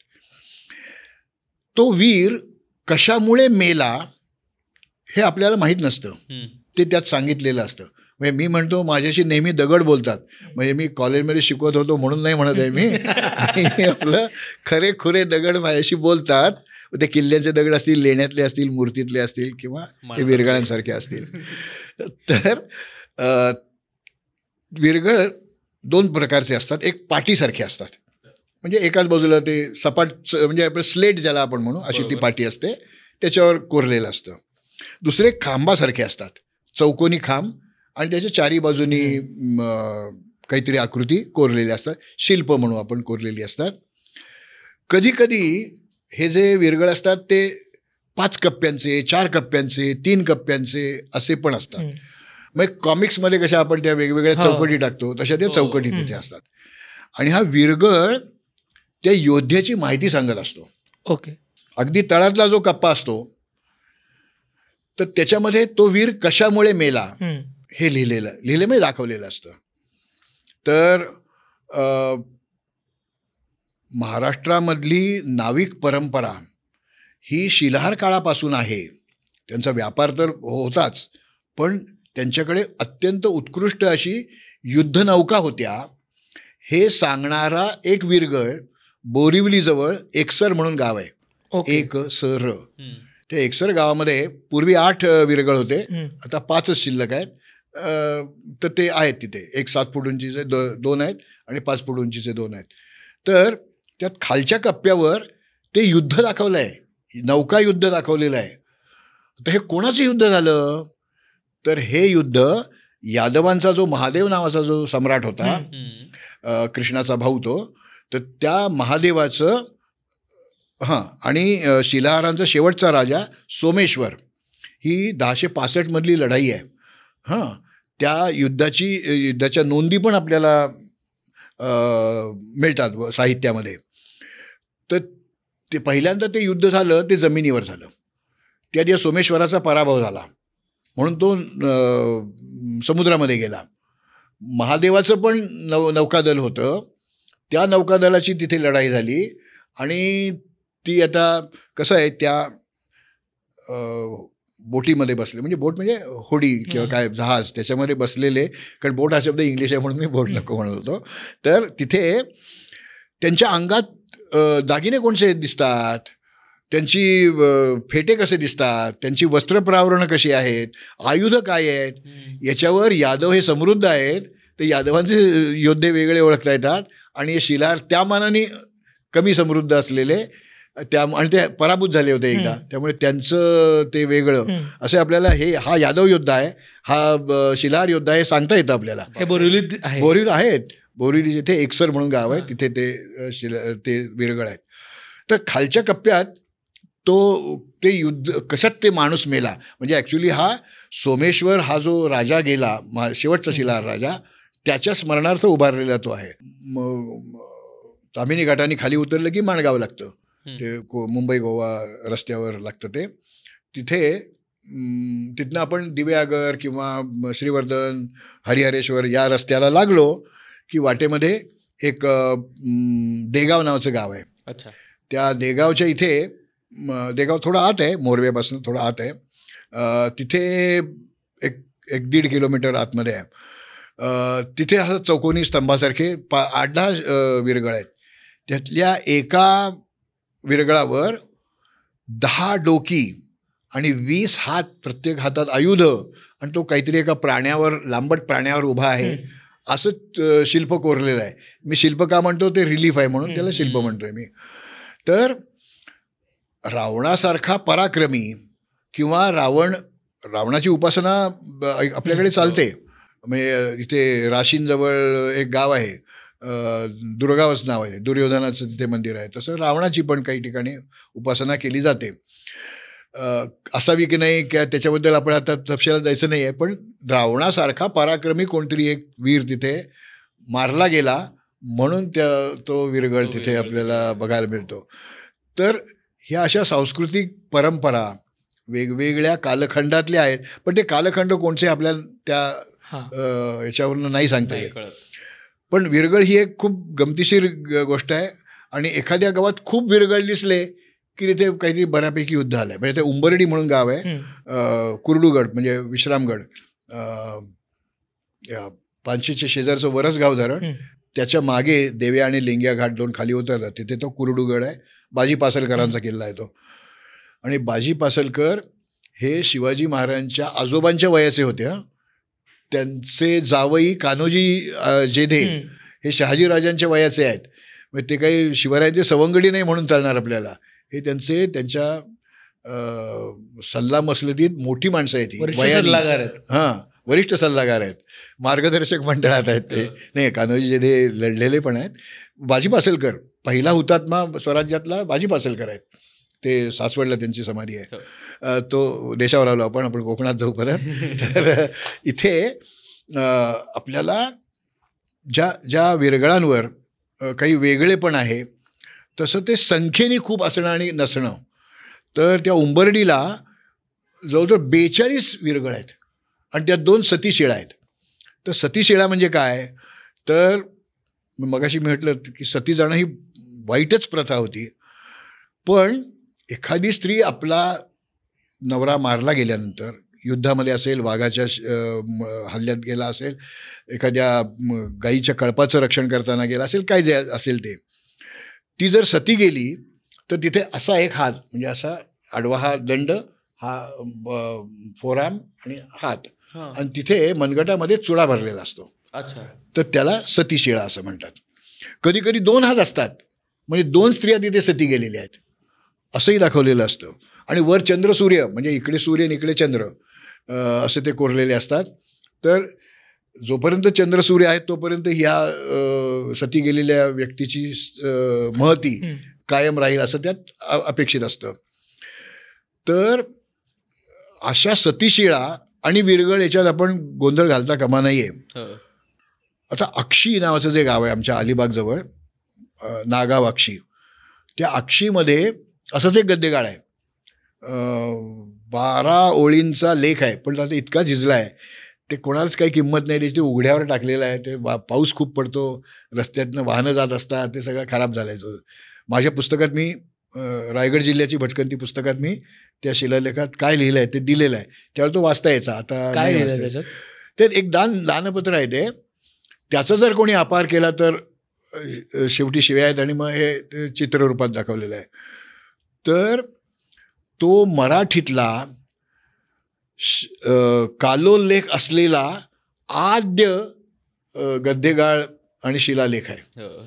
तो वीर कशामुळे मेला हे आपल्याला माहीत नसतं, ते त्यात सांगितलेलं असतं. म्हणजे मी म्हणतो माझ्याशी नेहमी दगड बोलतात, म्हणजे मी कॉलेजमध्ये शिकवत होतो म्हणून नाही म्हणत आहे मी आपलं खरे खुरे दगड माझ्याशी बोलतात. ते किल्ल्याचे दगड असतील, लेण्यातले असतील, मूर्तीतले असतील किंवा ते वीरगळांसारखे असतील. तर वीरगळ 2 प्रकारचे असतात. एक पाटीसारखे असतात, म्हणजे एकाच बाजूला ते सपाट, म्हणजे आपलं स्लेट ज्याला आपण म्हणू अशी ती पाटी असते, त्याच्यावर कोरलेलं असतं. दुसरे खांबासारखे असतात, चौकोनी खांब आणि त्याच्या चारी बाजूनी काहीतरी आकृती कोरलेली असतात, शिल्प म्हणू आपण कोरलेली असतात. कधी कधी हे जे वीरगळ असतात ते 5 कप्प्यांचे, 4 कप्प्यांचे, 3 कप्प्यांचे असे पण असतात. मग कॉमिक्समध्ये कशा आपण त्या वेगवेगळ्या चौकटी टाकतो तशा त्या चौकटी तिथे असतात. आणि हा वीरगळ त्या योद्ध्याची माहिती सांगत असतो. ओके. अगदी तळातला जो कप्पा असतो तर त्याच्यामध्ये तो वीर कशामुळे मेला हे लिहिलेलं म्हणजे दाखवलेलं असतं. तर महाराष्ट्रामधली नाविक परंपरा ही शिलाहार काळापासून आहे. त्यांचा व्यापार तर होताच, पण त्यांच्याकडे अत्यंत उत्कृष्ट अशी युद्धनौका होत्या हे सांगणारा एक वीरगळ बोरिवलीजवळ एकसर म्हणून गाव आहे. ओके. एकसर. त्या एकसर गावामध्ये पूर्वी 8 वीरगळ होते, आता 5च शिल्लक आहेत. तर ते आहेत तिथे. एक 7 फूट उंचीचे 2 आहेत आणि 5 फूट उंचीचे 2 आहेत. तर त्यात खालच्या कप्प्यावर ते युद्ध दाखवलं आहे, नौका युद्ध दाखवलेलं आहे. तर हे कोणाचं युद्ध झालं? तर हे युद्ध यादवांचा जो महादेव नावाचा जो सम्राट होता, कृष्णाचा भाऊ तो, तर त्या महादेवाचं आणि शिलाहारांचा शेवटचा राजा सोमेश्वर, ही 1065 मधली लढाई आहे. त्या युद्धाच्या नोंदी पण आपल्याला मिळतात साहित्यामध्ये. तर ते पहिल्यांदा ते युद्ध झालं ते जमिनीवर झालं. त्यात या सोमेश्वराचा पराभव झाला म्हणून तो समुद्रामध्ये गेला. महादेवाचं पण नौकादल होतं, त्या नौकादलाची तिथे लढाई झाली आणि ती आता कसं आहे त्या बोटीमध्ये बसले, म्हणजे बोट म्हणजे होडी किंवा काय जहाज, त्याच्यामध्ये बसलेले, कारण बोट हा शब्द इंग्लिश आहे म्हणून मी बोट नको म्हणत होतो. तर तिथे त्यांच्या अंगात दागिने कोणते दिसतात, त्यांची फेटे कसे दिसतात, त्यांची वस्त्रप्रावरणं कशी आहेत, आयुध काय आहेत, याच्यावर यादव हे समृद्ध आहेत. तर यादवांचे योद्धे वेगळे ओळखता येतात आणि शिलाहार त्या मानाने कमी समृद्ध असलेले आणि ते पराभूत झाले होते एकदा, त्यामुळे त्यांचं ते वेगळं असं आपल्याला हा यादव योद्धा आहे, हा शिलाहार योद्धा आहे सांगता येतं आपल्याला. बोरिवली आहेत. बोरिवली जिथे एकसर म्हणून गाव आहे तिथे ते वीरगळ आहेत. तर खालच्या कप्प्यात ते युद्ध कशात ते माणूस मेला, म्हणजे ॲक्च्युली हा सोमेश्वर हा जो राजा गेला, शेवटचा शिलाहार राजा, त्याच्या स्मरणार्थ उभारलेला तो आहे. ताम्हिणी घाटाने खाली उतरलं की माणगाव लागतं, ते मुंबई गोवा रस्त्यावर लागतं ते. तिथनं आपण दिव्यागर किंवा श्रीवर्धन, हरिहरेश्वर या रस्त्याला लागलो की वाटेमध्ये एक देगाव नावाचं गाव आहे. अच्छा. त्या देगावच्या इथे, देगाव थोडं आत आहे, मोरव्यापासून थोडं आत आहे, तिथे एक 1.5 किलोमीटर आतमध्ये आहे. तिथे असं चौकोनी स्तंभासारखे 8-10 विरगळ आहेत. त्यातल्या एका विरगळावर 10 डोकी आणि 20 हात, प्रत्येक हातात आयुध, आणि तो काहीतरी एका प्राण्यावर, लांबट प्राण्यावर उभा आहे असं शिल्प कोरलेलं आहे. मी शिल्प का म्हणतो, ते रिलीफ आहे म्हणून त्याला शिल्प म्हणतोय मी. तर रावणासारखा पराक्रमी किंवा रावणाची उपासना आपल्याकडे चालते. म्हणजे इथे राशींजवळ एक गाव आहे, दुर्गावच नाव आहे, दुर्योधनाचं तिथे मंदिर आहे. तसं रावणाची पण काही ठिकाणी उपासना केली जाते. असावी की नाही की त्याच्याबद्दल आपण आता तपशिलात जायचं नाही आहे, पण रावणासारखा पराक्रमी कोणतरी एक वीर तिथे मारला गेला म्हणून तो वीरगळ तिथे आपल्याला बघायला मिळतो. तर ह्या अशा सांस्कृतिक परंपरा वेगवेगळ्या कालखंडातल्या आहेत, पण ते कालखंड कोणते आपल्याला त्या याच्यावरनं नाही सांगता येत. पण विरगळ ही एक खूप गमतीशीर गोष्ट आहे. आणि एखाद्या गावात खूप विरगळ दिसले की तिथे काहीतरी बऱ्यापैकी युद्ध आलं आहे. म्हणजे ते उंबरडी म्हणून गाव आहे, कुर्डूगड म्हणजे विश्रामगड, पानशेच्या शेजारचं वरसगाव धरण, त्याच्या मागे देव्या आणि लिंग्या घाट 2 खाली उतरतात, तिथे तो कुर्डूगड आहे. बाजी पासलकरांचा किल्ला आहे तो. आणि बाजी पासलकर हे शिवाजी महाराजांच्या आजोबांच्या वयाचे होते. त्यांचे जावई कान्होजी जेधे हे शहाजीराजांच्या वयाचे आहेत. म्हणजे ते काही शिवरायांचे सवंगडी नाही म्हणून चालणार आपल्याला. हे त्यांच्या सल्लामसलतीत मोठी माणसं आहेत, वरिष्ठ सल्लागार आहेत, मार्गदर्शक मंडळात आहेत ते. नाही, कान्होजी जेधे लढलेले पण आहेत. बाजी पासलकर पहिला हुतात्मा स्वराज्यातला बाजी पासलकर आहेत. ते सासवडला त्यांची समाधी आहे. तो देशावर आलो आपण कोकणात जाऊ परत. तर इथे आपल्याला ज्या विरगळांवर काही वेगळेपण आहे तसं ते संख्येने खूप असणं आणि नसणं. तर त्या उंबरडीला जवळजवळ 42 विरगळ आहेत आणि त्यात 2 सतीशिळा आहेत. तर सतीशिळा म्हणजे काय, तर मगाशी मी म्हटलं की सती जाणं ही वाईटच प्रथा होती, पण एखादी स्त्री आपला नवरा मारला गेल्यानंतर, युद्धामध्ये असेल, वाघाच्या हल्ल्यात गेला असेल, एखाद्या गाईच्या कळपाचं रक्षण करताना गेला असेल, काय जे असेल ते, ती जर सती गेली तर तिथे असा एक हात, म्हणजे असा आडवा हा दंड, हा फोराम आणि हात, आणि तिथे मनगटामध्ये चुडा भरलेला असतो. अच्छा. तर त्याला सतीशिळा असं म्हणतात. कधी कधी 2 हात असतात, म्हणजे 2 स्त्रिया तिथे सती गेलेल्या आहेत असंही दाखवलेलं असतं. आणि वर चंद्र सूर्य, म्हणजे इकडे सूर्य आणि इकडे चंद्र असे ते कोरलेले असतात. तर जोपर्यंत चंद्र सूर्य आहेत तोपर्यंत ह्या सती गेलेल्या व्यक्तीची महती कायम राहील असं त्यात अपेक्षित असतं. तर अशा सतीशिळा आणि विरगळ याच्यात आपण गोंधळ घालता कामा नये. आता अक्षी नावाचं जे गाव आहे आमच्या अलिबागजवळ, नागाव अक्षी, त्या अक्षीमध्ये असंच एक गद्देगाळ आहे. 12 ओळींचा लेख आहे, पण आता इतका झिजला आहे ते कोणालाच काही किंमत नाही त्याची. उघड्यावर टाकलेलं आहे ते. पाऊस खूप पडतो, रस्त्यातनं वाहनं जात असतात, ते सगळं खराब झालं आहे. माझ्या पुस्तकात मी रायगड जिल्ह्याची भटकंती पुस्तकात मी त्या शिलालेखात काय लिहिलं आहे ते दिलेलं आहे. त्यावेळेला तो वाचता यायचा. आता काय नाही लिहिलं वाचता. त्याच्यात? ते एक दानपत्र आहे ते. त्याचा जर कोणी अपार केला तर शेवटी शिव्या आहेत, आणि मग हे चित्ररूपात दाखवलेलं आहे. तर तो मराठीतला कालोल्लेख असलेला आद्य गद्देगाळ आणि शिलालेख आहे.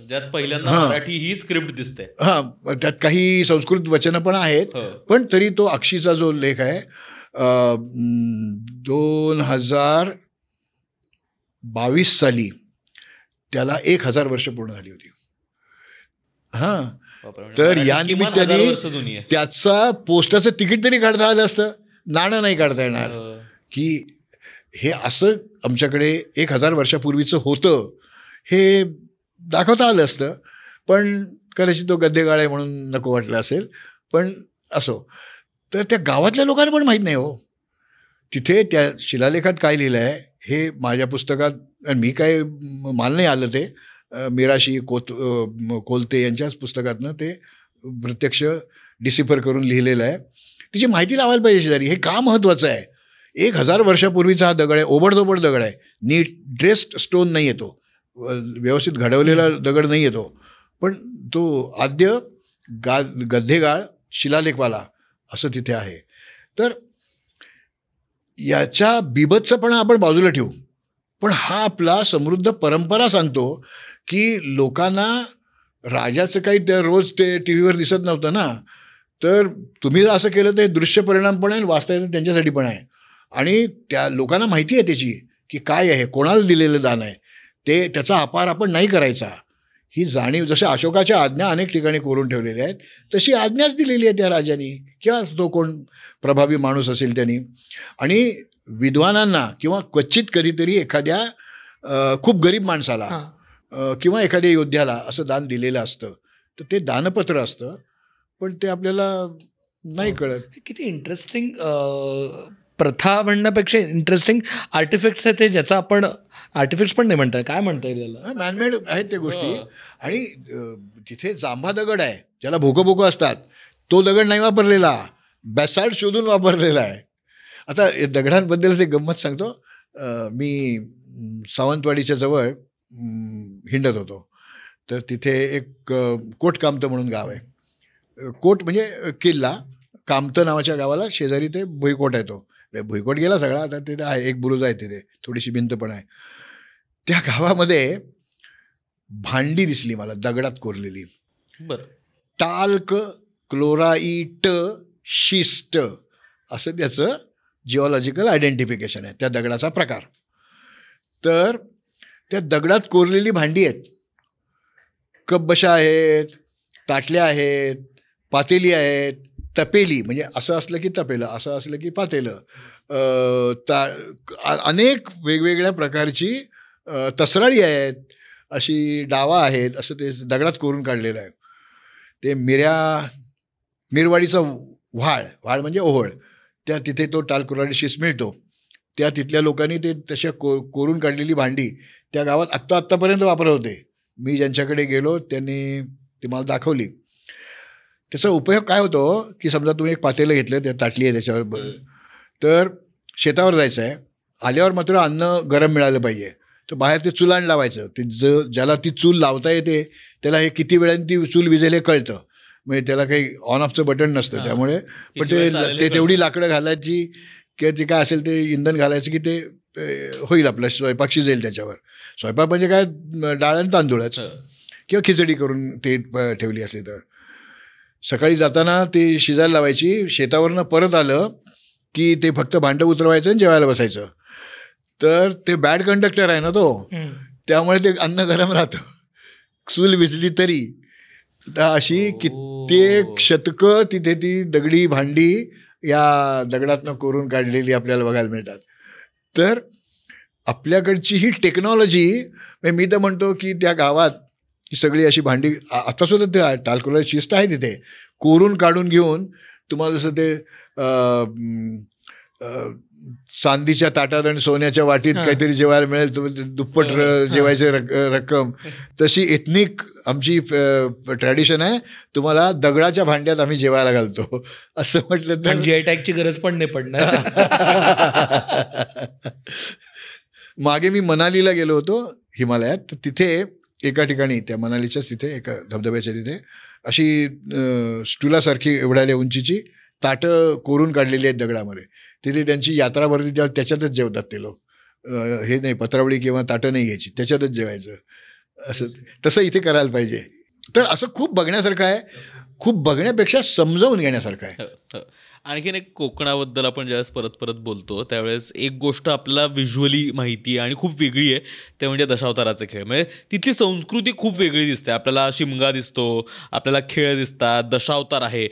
ज्यात पहिल्यांदा मराठी ही स्क्रिप्ट दिसते. हां, त्यात काही संस्कृत वचनं पण आहेत, पण तरी तो अक्षीचा जो लेख आहे 2022 साली त्याला 1000 वर्ष पूर्ण झाली होती. हां, तर या निमित्ताने त्याचा पोस्टाचं तिकीट तरी काढता आलं असतं, नाणं नाही काढता येणार. की हे असं आमच्याकडे 1000 वर्षापूर्वीचं होतं हे दाखवता आलं असतं, पण कदाचित तो गद्देगाळ आहे म्हणून नको वाटलं असेल. पण असो, तर त्या गावातल्या लोकांना पण माहीत नाही हो तिथे त्या शिलालेखात काय लिहिलं आहे हे. माझ्या पुस्तकात, आणि मी काय मला नाही आलं ते, मिराशी कोलते यांच्याच पुस्तकातनं ते प्रत्यक्ष डिसिफर करून लिहिलेलं आहे. तिची माहिती लावायला पाहिजे शेजारी. हे का महत्त्वाचं आहे? 1000 वर्षापूर्वीचा हा दगड आहे, ओबडधोबड दगड आहे, नीट ड्रेस्ड स्टोन नाही येतो, व्यवस्थित घडवलेला दगड नाही येतो, पण तो आद्य गद्धेगाळ शिलालेखवाला असं तिथे आहे. तर याच्या बिभत्सपणा आपण बाजूला ठेवू, पण हा आपला समृद्ध परंपरा सांगतो की लोकांना राजाचं काही त्या रोज ते टी व्हीवर दिसत नव्हतं ना, तर तुम्ही असं केलं तर दृश्य परिणाम पण आहे, वाचता येतं त्यांच्यासाठी पण आहे. आणि त्या लोकांना माहिती आहे त्याची की काय आहे, कोणाला दिलेलं दान आहे, ते त्याचा अपार आपण नाही करायचा ही जाणीव. जसं अशोकाच्या आज्ञा अनेक ठिकाणी कोरून ठेवलेल्या आहेत, तशी आज्ञाच दिलेली आहे त्या राजांनी किंवा तो कोण प्रभावी माणूस असेल त्यांनी. आणि विद्वानांना किंवा क्वचित कधीतरी एखाद्या खूप गरीब माणसाला किंवा एखाद्या योद्ध्याला असं दान दिलेलं असतं, तर ते दानपत्र असतं, पण ते आपल्याला नाही कळत. किती इंटरेस्टिंग प्रथा म्हणण्यापेक्षा इंटरेस्टिंग आर्टिफॅक्ट्स आहेत ते, ज्याचा आपण आर्टिफॅक्ट्स पण नाही म्हणता, काय म्हणता येईल, मॅनमेड आहेत त्या गोष्टी. आणि तिथे जांभा दगड आहे ज्याला भोकं असतात, तो दगड नाही वापरलेला, बॅसाल्ट शोधून वापरलेला आहे. आता दगडांबद्दलच एक गंमत सांगतो. मी सावंतवाडीच्या जवळ हिंडत होतो, तर तिथे एक कोट कामतं म्हणून गाव आहे. कोट म्हणजे किल्ला, कामतं नावाच्या गावाला शेजारी ते भुईकोट आहे. तो भुईकोट गेला सगळा, आता तिथे आहे एक बुरुज आहे, तिथे थोडीशी भिंत पण आहे. त्या गावामध्ये भांडी दिसली मला दगडात कोरलेली. बरं. टाल्क क्लोराईट शिस्ट असं त्याचं जिओलॉजिकल आयडेंटिफिकेशन आहे, त्या दगडाचा प्रकार. तर त्या दगडात कोरलेली भांडी आहेत, कपबशा आहेत, ताटल्या आहेत, पातेली आहेत, तपेली म्हणजे असं असलं की तपेलं, असं असलं की पातेलं, अनेक वेगवेगळ्या प्रकारची तसराळी आहेत, अशी डावा आहेत, असं ते दगडात कोरून काढलेलं आहे. ते मिरवाडीचा व्हाळ म्हणजे ओहोळ, त्या तिथे तो टालकुराडीशीस मिळतो. त्या तिथल्या लोकांनी ते तशा कोरून काढलेली भांडी त्या गावात आत्तापर्यंत वापरत होते. मी ज्यांच्याकडे गेलो त्यांनी ती मला दाखवली. त्याचा उपयोग काय होतो की समजा तुम्ही एक पातेलं घेतलं, त्या ताटली आहे त्याच्यावर, तर शेतावर जायचं आहे, आल्यावर मात्र अन्न गरम मिळालं पाहिजे, तर बाहेर ते चुलाण लावायचं. ते ज्याला ती चूल लावता येते त्याला हे किती वेळाने ती चूल विजेल हे कळतं, म्हणजे त्याला काही ऑन ऑफचं बटन नसतं. त्यामुळे पण ते तेवढी लाकडं घालायची किंवा ते काय असेल ते इंधन घालायचं की ते होईल, आपलं स्वयंपाक शिजेल त्याच्यावर. स्वयंपाक म्हणजे काय, डाळ आणि तांदूळच किंवा खिचडी करून ते ठेवली असली तर. सकाळी जाताना ते शिजायला लावायची, शेतावरनं परत आलं की ते फक्त भांडं उतरवायचं आणि जेवायला बसायचं. तर ते बॅड कंडक्टर आहे ना तो, त्यामुळे ते अन्न गरम राहतं, चूल विजली तरी. तर अशी कित्येक शतकं तिथे ती दगडी भांडी या दगडातनं कोरून काढलेली आपल्याला बघायला मिळतात. तर आपल्याकडची ही टेक्नॉलॉजी, मी तर म्हणतो की त्या गावात ही सगळी अशी भांडी आतासुद्धा ते टालकोला शिस्त आहे तिथे, कोरून काढून घेऊन तुम्हाला जसं ते चांदीच्या ताटात आणि सोन्याच्या वाटीत काहीतरी जेवायला मिळेल, दुप्पट जेवायचे रक्कम, तशी एथनिक आमची ट्रॅडिशन आहे. तुम्हाला दगडाच्या भांड्यात आम्ही जेवायला घालतो असं म्हटलं तर जीआय टॅगची गरज पण नाही पडणार. मागे मी मनालीला गेलो होतो हिमालयात, तर तिथे एका ठिकाणी, त्या मनालीच्याच तिथे एका धबधब्याच्या तिथे अशी स्टुलासारखी एवढ्या उंचीची ताटं कोरून काढलेली आहेत दगडामध्ये. तिथे त्यांची यात्रा भरती, त्याच्यातच जेवतात ते लोक. हे नाही पत्रावळी किंवा ताटं नाही घ्यायची, त्याच्यातच जेवायचं. असं तसं इथे करायला पाहिजे. तर असं खूप बघण्यासारखं आहे, खूप बघण्यापेक्षा समजावून घेण्यासारखं आहे. आणखीन एक कोकणाबद्दल आपण ज्यावेळेस परत परत बोलतो त्यावेळेस एक गोष्ट आपल्याला व्हिज्युअली माहिती आणि खूप वेगळी आहे, ते म्हणजे दशावताराचे खेळ. म्हणजे तिथली संस्कृती खूप वेगळी दिसते आपल्याला. शिमगा दिसतो, आपल्याला खेळ दिसतात, दशावतार आहे.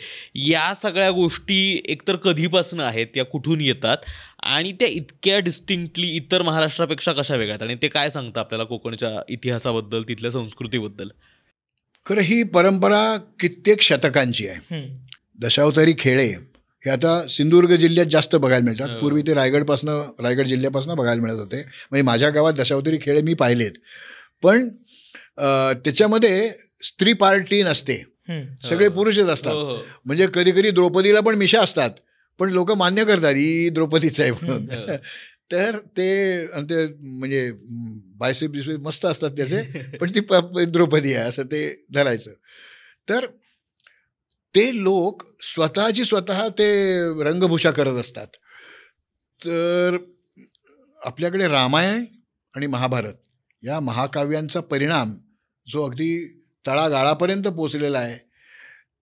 या सगळ्या गोष्टी एकतर कधीपासून आहेत, या कुठून येतात आणि त्या इतक्या डिस्टिंक्टली इतर महाराष्ट्रापेक्षा कशा वेगळ्या आहेत, आणि ते काय सांगतं आपल्याला कोकणच्या इतिहासाबद्दल, तिथल्या संस्कृतीबद्दल? खरं ही परंपरा कित्येक शतकांची आहे. दशावतारी खेळे हे आता सिंधुदुर्ग जिल्ह्यात जास्त बघायला मिळतात. पूर्वी ते रायगड जिल्ह्यापासून बघायला मिळत होते. म्हणजे माझ्या गावात दशावतारी खेळ मी पाहिलेत, पण त्याच्यामध्ये स्त्री पार्टी नसते, सगळे पुरुषच असतात. म्हणजे कधी कधी द्रौपदीला पण मिशा असतात, पण लोक मान्य करतात ही द्रौपदीच आहे म्हणून. तर ते म्हणजे बायसेप बिसेप मस्त असतात त्याचे, पण ती द्रौपदी आहे असं ते धरायचं. तर ते लोक स्वतः ते रंगभूषा करत असतात. तर आपल्याकडे रामायण आणि महाभारत या महाकाव्यांचा परिणाम जो अगदी तळागाळापर्यंत पोचलेला आहे,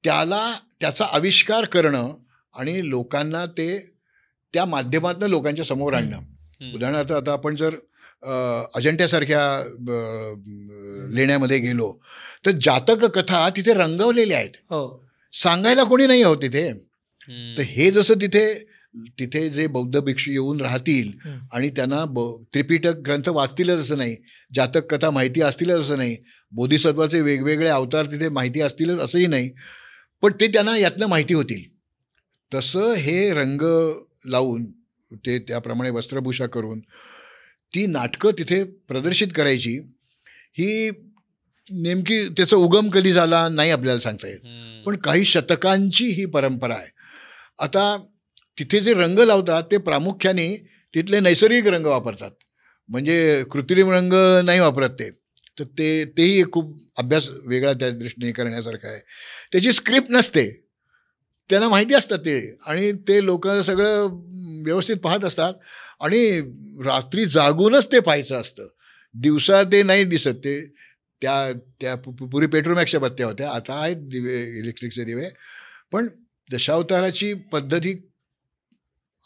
त्याचा आविष्कार करणं आणि लोकांना ते त्या माध्यमातून लोकांच्या समोर आणणं. उदाहरणार्थ आता आपण जर अजंठ्यासारख्या लेण्यामध्ये गेलो तर जातक कथा तिथे रंगवलेल्या आहेत, सांगायला कोणी नाही आहोत तिथे. तर हे जसं तिथे जे बौद्ध भिक्षू येऊन राहतील आणि त्यांना त्रिपिटक ग्रंथ वाचतीलच असं नाही, जातक कथा माहिती असतीलच असं नाही, बोधिसत्वाचे वेगवेगळे अवतार तिथे माहिती असतीलच असंही नाही, पण ते त्यांना यातनं माहिती होतील. तसं हे रंग लावून ते त्याप्रमाणे वस्त्रभूषा करून ती नाटकं तिथे प्रदर्शित करायची. ही नेमकी त्याचा उगम कधी झाला नाही आपल्याला सांगता येत, पण काही शतकांची ही परंपरा आहे. आता तिथे जे रंग लावतात ते प्रामुख्याने तिथले नैसर्गिक रंग वापरतात, म्हणजे कृत्रिम रंग नाही वापरत ते. तर तेही एक खूप अभ्यास वेगळा त्या दृष्टीने करण्यासारखा आहे. त्याची स्क्रिप्ट नसते, त्यांना माहिती असतात ते, आणि ते लोक सगळं व्यवस्थित पाहत असतात आणि रात्री जागूनच ते पाहायचं असतं. दिवसा ते नाही दिसत. ते त्या पूर्वी पेट्रोमॅक्सच्या बत्त्या होत्या, आता आहेत दिवे, इलेक्ट्रिकचे दिवे. पण दशावताराची पद्धती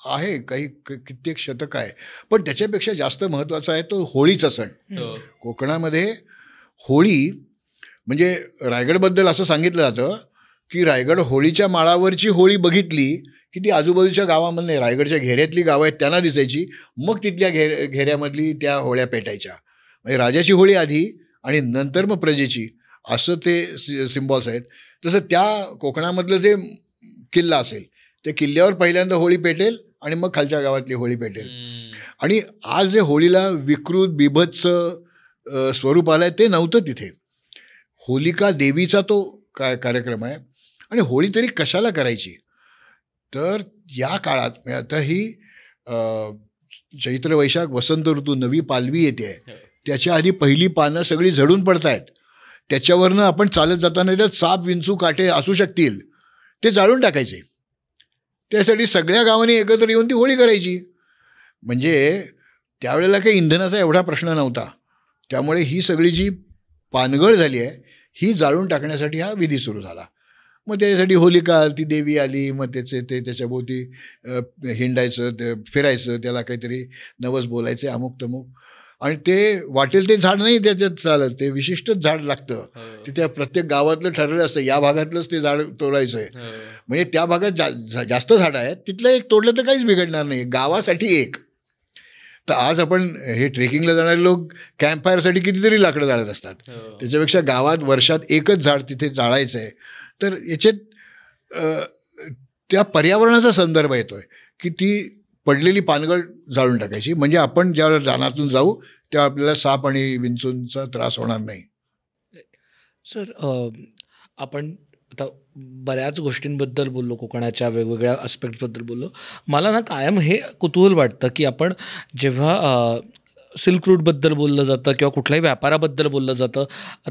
आहे काही कित्येक शतक आहे. पण त्याच्यापेक्षा जास्त महत्त्वाचा आहे तो होळीचा सण. कोकणामध्ये होळी म्हणजे रायगडबद्दल असं सांगितलं जातं की रायगड होळीच्या माळावरची होळी बघितली की ती आजूबाजूच्या गावामध्ये, रायगडच्या घेऱ्यातली गावं आहेत त्यांना दिसायची, मग तिथल्या घेऱ्यामधली त्या होळ्या पेटायच्या. म्हणजे राजाची होळी आधी आणि नंतर मग प्रजेची, असं ते सिम्बॉल्स आहेत. तसं त्या कोकणामधलं जे किल्ला असेल त्या किल्ल्यावर पहिल्यांदा होळी पेटेल आणि मग खालच्या गावातली होळी पेटेल. आणि आज जे होळीला विकृत बिभत्स स्वरूप आलं आहे ते नव्हतं तिथे. होलिका देवीचा तो कार्यक्रम आहे आणि होळी तरी कशाला करायची? तर या काळात आता ही चैत्र वैशाख वसंत ऋतू नवी पालवी येते, त्याच्या आधी पहिली पानं सगळी झडून पडत आहेत. त्याच्यावरनं आपण चालत जाताना त्यात साप विंचू काटे असू शकतील, ते जाळून टाकायचे. त्यासाठी सगळ्या गावांनी एकत्र येऊन ती होळी करायची. म्हणजे त्यावेळेला काही इंधनाचा एवढा प्रश्न नव्हता. त्यामुळे ही सगळी जी पानगळ झाली आहे ही जाळून टाकण्यासाठी हा विधी सुरू झाला. मग त्याच्यासाठी होलिका ती देवी आली, मग त्याच्याभोवती हिंडायचं, ते फिरायचं, त्याला काहीतरी नवस बोलायचे, अमुक तमुक. आणि ते वाटेल ते झाड नाही त्याच्यात चालत, ते विशिष्टच झाड लागतं. ते त्या प्रत्येक गावातलं ठरलेलं असतं, या भागातलंच ते झाड तोडायचं आहे. म्हणजे त्या भागात जास्त झाडं आहेत, तिथलं एक तोडलं तर काहीच बिघडणार नाही, गावासाठी एक. तर आज आपण हे ट्रेकिंगला जाणारे लोक कॅम्पफायरसाठी कितीतरी लाकडं जाळत असतात. त्याच्यापेक्षा गावात वर्षात एकच झाड तिथे जाळायचं आहे. तर याच्यात त्या पर्यावरणाचा संदर्भ येतो आहे की ती पडलेली पानगळ जाळून टाकायची. म्हणजे आपण ज्या रानातून जाऊ तेव्हा आपल्याला साप आणि विंचूंचा त्रास होणार नाही. सर, आपण आता बऱ्याच गोष्टींबद्दल बोललो, कोकणाच्या वेगवेगळ्या आस्पेक्टबद्दल बोललो. मला ना कायम हे कुतूहल वाटतं की आपण जेव्हा सिल्क रूटबद्दल बोललं जातं किंवा कुठल्याही व्यापाराबद्दल बोललं जातं,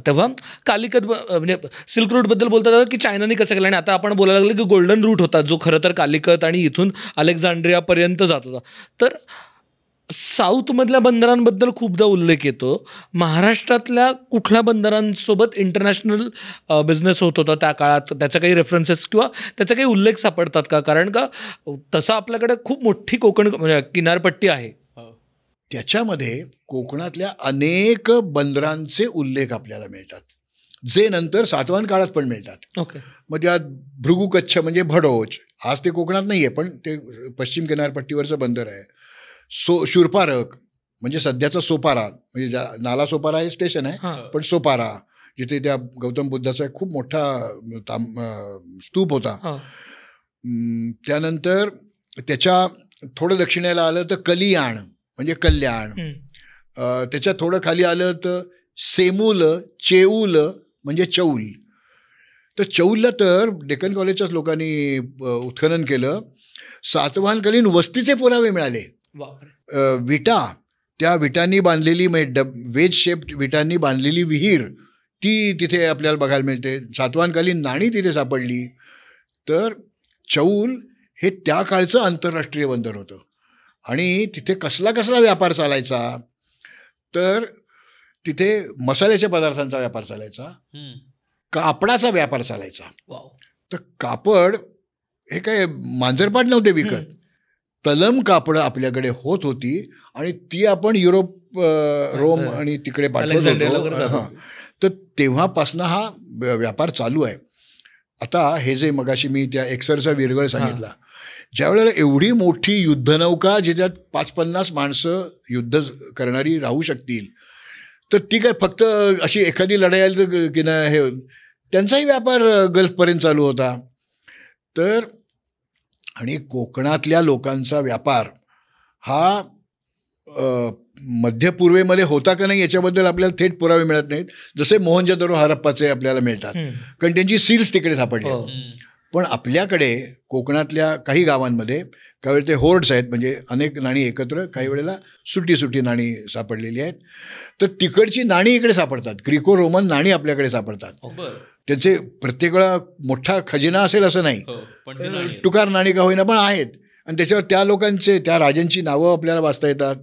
तेव्हा कालिकत म्हणजे सिल्क रूटबद्दल बोलता जातं की चायनाने कसं केलं, आणि आता आपण बोलायला लागलं की गोल्डन रूट होता जो खरं तर कालिकत आणि इथून अलेक्झांड्रियापर्यंत जात होता. तर साऊथमधल्या बंदरांबद्दल खूपदा उल्लेख येतो. महाराष्ट्रातल्या कुठल्या बंदरांसोबत इंटरनॅशनल बिझनेस होत होता त्या काळात, त्याचा काही रेफरन्सेस किंवा त्याचा काही उल्लेख सापडतात का? कारण का तसं आपल्याकडे खूप मोठी कोकण म्हणजे किनारपट्टी आहे. त्याच्यामध्ये कोकणातल्या अनेक बंदरांचे उल्लेख आपल्याला मिळतात, जे नंतर सातवाहन काळात पण मिळतात. ओके. मग त्यात भृगू कच्छ म्हणजे भडोच, आज ते कोकणात नाही आहे पण ते पश्चिम किनारपट्टीवरचं बंदर आहे. शूरपारक म्हणजे सध्याचा सोपारा, म्हणजे नाला सोपारा हे स्टेशन आहे, पण सोपारा जिथे त्या गौतम बुद्धाचा एक खूप मोठा स्तूप होता. त्यानंतर त्याच्या थोडं दक्षिणेला आलं तर कलियाण म्हणजे कल्याण. त्याच्यात थोडं खाली आलं तर सेमूल, चेऊल म्हणजे चौल. तर चौलला तर डेक्कन कॉलेजच्याच लोकांनी उत्खनन केलं. सातवाहनकालीन वस्तीचे पुरावे मिळाले. विटा, त्या विटांनी बांधलेली म्हणजे वेज शेप विटांनी बांधलेली विहीर ती तिथे आपल्याला बघायला मिळते. सातवाहनकालीन नाणी तिथे सापडली. तर चौल हे त्या काळचं आंतरराष्ट्रीय बंदर होतं आणि तिथे कसला व्यापार चालायचा, तर तिथे मसाल्याच्या पदार्थांचा व्यापार चालायचा, कापडाचा व्यापार चालायचा. तर कापड हे काय मांजरपाट नव्हते विकत, तलम कापडं आपल्याकडे होत होती आणि ती आपण युरोप, रोम आणि तिकडे पाठवत होतो. तर तेव्हापासनं हा व्यापार चालू आहे. आता हे जे मगाशी मी त्या एक्सरचा विरगळ सांगितला, ज्यावेळेला एवढी मोठी युद्धनौका ज्याच्यात 550 माणसं युद्ध करणारी राहू शकतील, तर ती काय फक्त अशी एखादी लढाई आली की नाही, हे त्यांचाही व्यापार गल्फपर्यंत चालू होता. तर आणि कोकणातल्या लोकांचा व्यापार हा मध्य पूर्वेमध्ये होता का नाही याच्याबद्दल आपल्याला थेट पुरावे मिळत नाहीत, जसे मोहनजोदडो हरप्पाचे आपल्याला मिळतात, कारण त्यांची सील्स तिकडे सापडली. पण आपल्याकडे कोकणातल्या काही गावांमध्ये काही वेळेला ते होर्ड्स आहेत, म्हणजे अनेक नाणी एकत्र, काही वेळेला सुटी नाणी सापडलेली आहेत. तर तिकडची नाणी इकडे सापडतात, ग्रीको रोमन नाणी आपल्याकडे सापडतात. त्यांचे प्रत्येक वेळा मोठा खजिना असेल असं नाही, टुकार नाणी का होईना पण आहेत, आणि त्याच्यावर त्या लोकांचे, त्या राजांची नावं आपल्याला वाचता येतात.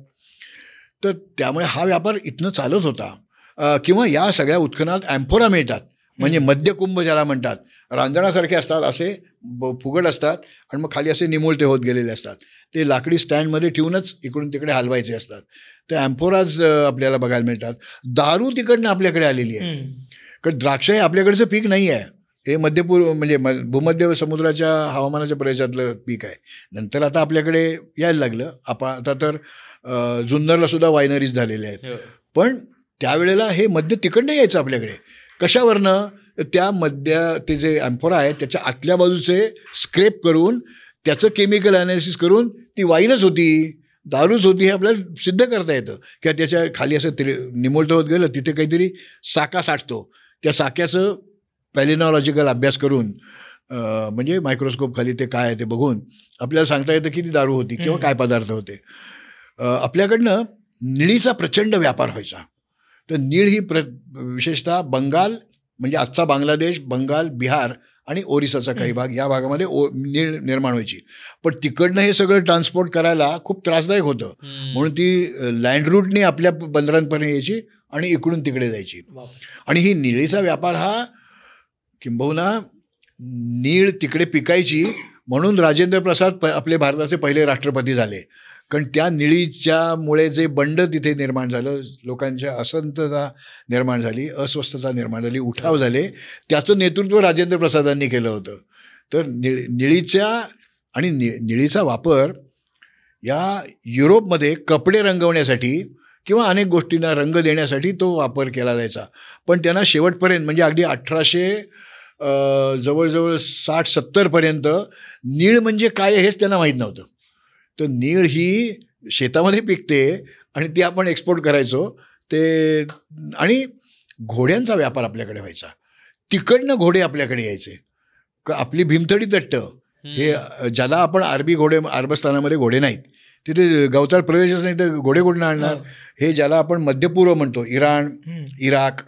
तर त्यामुळे हा व्यापार इथनं चालत होता. किंवा या सगळ्या उत्खनात ॲम्फोरा मिळतात, म्हणजे मध्यकुंभ ज्याला म्हणतात, रांजणासारखे असतात, असे फुगड असतात आणि मग खाली असे निमुळते होत गेलेले असतात. ते लाकडी स्टँडमध्ये ठेवूनच इकडून तिकडे हलवायचे असतात. ते ॲम्फोराज आपल्याला बघायला मिळतात. दारू तिकडनं आपल्याकडे आलेली आहे, कारण द्राक्ष हे आपल्याकडचं पीक नाही आहे, हे मध्यपूर्व म्हणजे भूमध्य समुद्राच्या हवामानाच्या प्रदेशातलं पीक आहे. नंतर आता आपल्याकडे यायला लागलं. आता तर जुन्नरला सुद्धा वायनरीज झालेले आहेत, पण त्यावेळेला हे मद्य तिकडनं यायचं आपल्याकडे. कशावरनं? त्या ते जे ॲम्फोरा आहे त्याच्या आतल्या बाजूचे स्क्रेप करून त्याचं केमिकल ॲनालिसिस करून ती वाईनच होती, दारूच होती हे आपल्याला सिद्ध करता येतं. किंवा त्याच्या खाली असं निमुळतं होत गेलं, तिथे काहीतरी साका साठतो, त्या साक्याचं पॅलिनॉलॉजिकल अभ्यास करून म्हणजे मायक्रोस्कोप खाली ते काय आहे ते बघून आपल्याला सांगता येतं की ती दारू होती किंवा काय पदार्थ होते. आपल्याकडनं निळीचा प्रचंड व्यापार व्हायचा. तर नीळ ही विशेषतः बंगाल म्हणजे आजचा बांगलादेश, बंगाल, बिहार आणि ओरिसाचा काही भाग या भागामध्ये नीळ निर्माण व्हायची. पण तिकडनं हे सगळं ट्रान्सपोर्ट करायला खूप त्रासदायक होतं. म्हणून ती लँड रूटने आपल्या बंदरांपर्यंत यायची आणि इकडून तिकडे जायची. आणि ही निळीचा व्यापार हा किंबहुना नीळ तिकडे पिकायची म्हणून राजेंद्र प्रसाद आपले भारताचे पहिले राष्ट्रपती झाले. कारण त्या निळीच्यामुळे जे बंड तिथे निर्माण झालं, लोकांच्या असंतता निर्माण झाली, अस्वस्थता निर्माण झाली, उठाव झाले, त्याचं नेतृत्व राजेंद्र प्रसादांनी केलं होतं. तर निळीच्या आणि निळीचा वापर या युरोपमध्ये कपडे रंगवण्यासाठी किंवा अनेक गोष्टींना रंग देण्यासाठी तो वापर केला जायचा. पण त्यांना शेवटपर्यंत म्हणजे अगदी 1800 जवळजवळ 60-70पर्यंत नीळ म्हणजे काय हेच त्यांना माहीत नव्हतं. तर नीळ ही शेतामध्ये पिकते आणि ती आपण एक्सपोर्ट करायचो. ते आणि घोड्यांचा व्यापार आपल्याकडे व्हायचा. तिकडनं घोडे आपल्याकडे यायचे. आपली भीमथडी तट्ट हे ज्याला आपण अरबस्थानामध्ये घोडे नाहीत, तिथे गवताळ प्रदेशच नाही तर घोडे कुठून आणणार. हे ज्याला आपण मध्यपूर्व म्हणतो, इराण, इराक